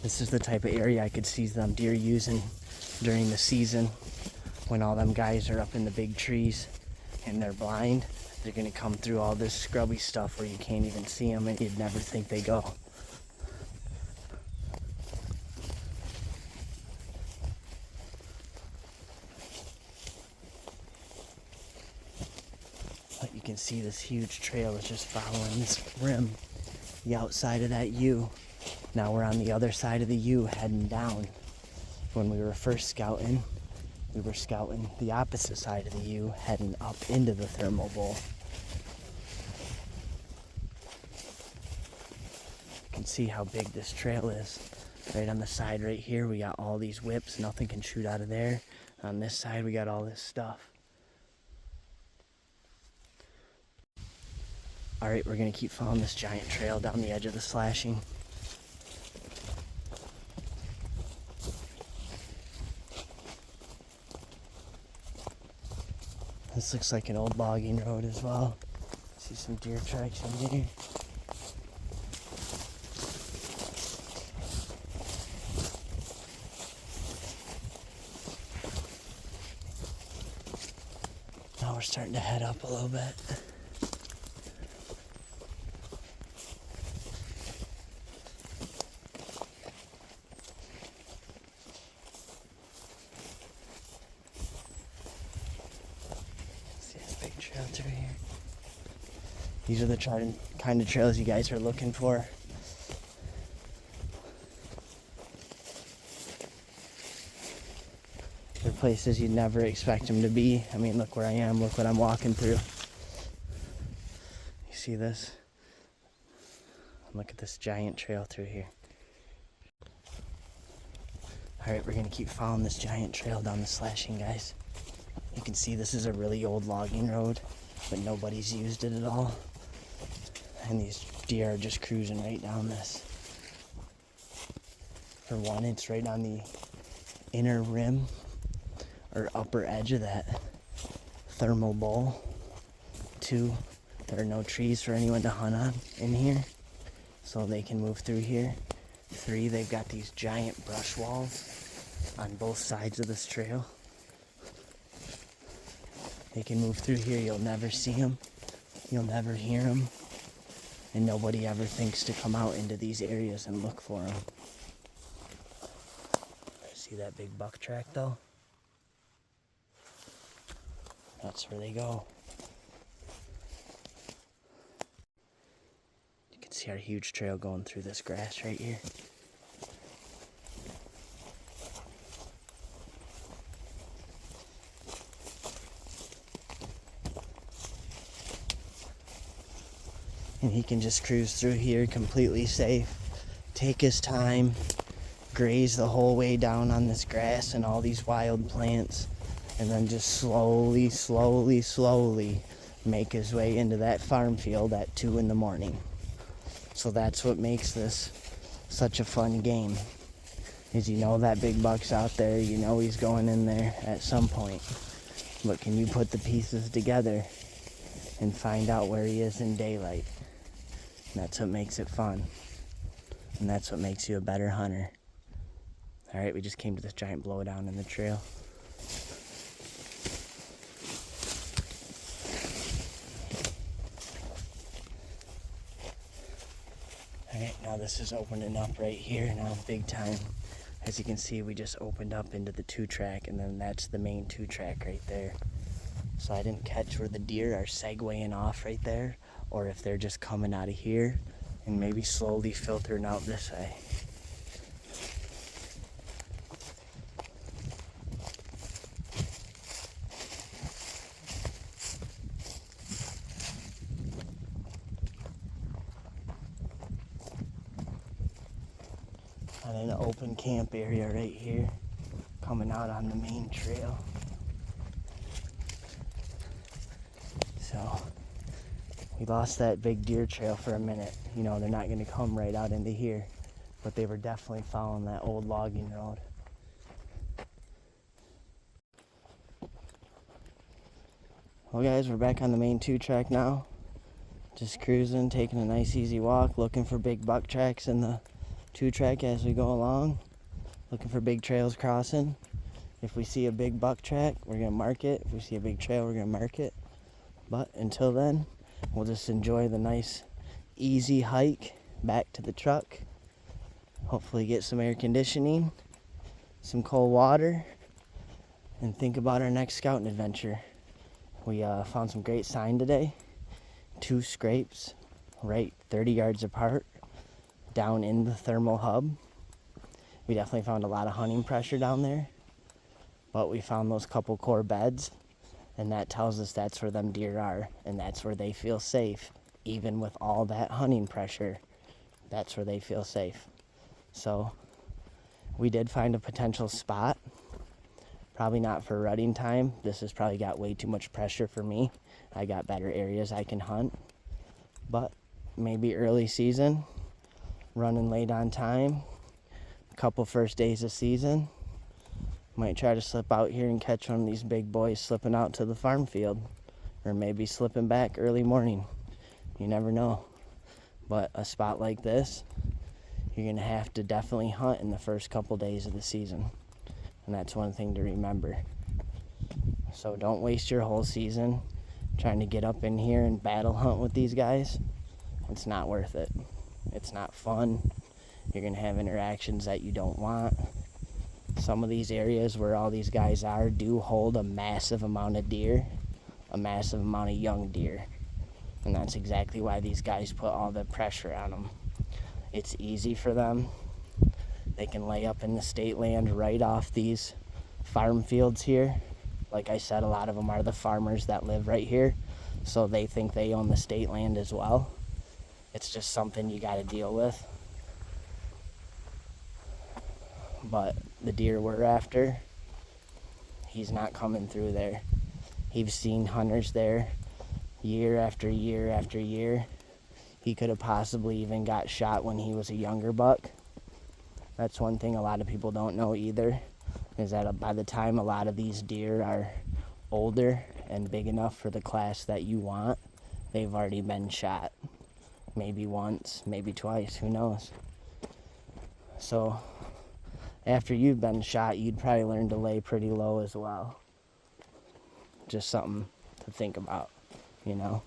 This is the type of area I could see them deer using during the season when all them guys are up in the big trees and they're blind. They're going to come through all this scrubby stuff where you can't even see them and you'd never think they go. But you can see this huge trail is just following this rim, the outside of that U. Now we're on the other side of the U heading down. When we were first scouting, we were scouting the opposite side of the U heading up into the thermal bowl. You can see how big this trail is. Right on the side right here, we got all these whips. Nothing can shoot out of there. On this side, we got all this stuff. Alright, we're going to keep following this giant trail down the edge of the slashing. This looks like an old logging road as well. See some deer tracks in here. Now we're starting to head up a little bit. These are the kind of trails you guys are looking for. They're places you'd never expect them to be. I mean, look where I am. Look what I'm walking through. You see this? Look at this giant trail through here. Alright, we're gonna keep following this giant trail down the slashing, guys. You can see this is a really old logging road, but nobody's used it at all. And these deer are just cruising right down this. For one, it's right on the inner rim or upper edge of that thermal bowl. Two, there are no trees for anyone to hunt on in here, so they can move through here. Three, they've got these giant brush walls on both sides of this trail. They can move through here. You'll never see them. You'll never hear them. And nobody ever thinks to come out into these areas and look for them. See that big buck track though? That's where they go. You can see our huge trail going through this grass right here. And he can just cruise through here completely safe, take his time, graze the whole way down on this grass and all these wild plants, and then just slowly make his way into that farm field at 2 in the morning. So that's what makes this such a fun game, is you know that big buck's out there, you know he's going in there at some point. But can you put the pieces together and find out where he is in daylight? And that's what makes it fun. And that's what makes you a better hunter. Alright, we just came to this giant blowdown in the trail. Alright, now this is opening up right here now, big time. As you can see, we just opened up into the 2-track, and then that's the main 2-track right there. So I didn't catch where the deer are segueing off right there, or if they're just coming out of here and maybe slowly filtering out this way. I'm in an open camp area right here, coming out on the main trail. So we lost that big deer trail for a minute. You know, they're not going to come right out into here, but they were definitely following that old logging road. Well guys, we're back on the main 2-track now. Just cruising, taking a nice easy walk, looking for big buck tracks in the 2-track as we go along. Looking for big trails crossing. If we see a big buck track, we're going to mark it. If we see a big trail, we're going to mark it. But until then, we'll just enjoy the nice, easy hike back to the truck. Hopefully get some air conditioning, some cold water, and think about our next scouting adventure. We found some great sign today. 2 scrapes, right 30 yards apart, down in the thermal hub. We definitely found a lot of hunting pressure down there. But we found those couple core beds. And that tells us that's where them deer are, and that's where they feel safe. Even with all that hunting pressure, that's where they feel safe. So we did find a potential spot. Probably not for rutting time. This has probably got way too much pressure for me. I got better areas I can hunt. But maybe early season, running late on time, a couple first days of season. Might try to slip out here and catch one of these big boys slipping out to the farm field. Or maybe slipping back early morning. You never know. But a spot like this, you're going to have to definitely hunt in the first couple days of the season. And that's one thing to remember. So don't waste your whole season trying to get up in here and battle hunt with these guys. It's not worth it. It's not fun. You're going to have interactions that you don't want. Some of these areas where all these guys are do hold a massive amount of deer, a massive amount of young deer. And that's exactly why these guys put all the pressure on them. It's easy for them. They can lay up in the state land right off these farm fields here. Like I said, a lot of them are the farmers that live right here, so they think they own the state land as well. It's just something you got to deal with. But the deer we're after, he's not coming through there. He's seen hunters there year after year after year. He could have possibly even got shot when he was a younger buck. That's one thing a lot of people don't know either, is that by the time a lot of these deer are older and big enough for the class that you want, they've already been shot. Maybe once, maybe twice, who knows. So after you've been shot, you'd probably learn to lay pretty low as well. Just something to think about, you know.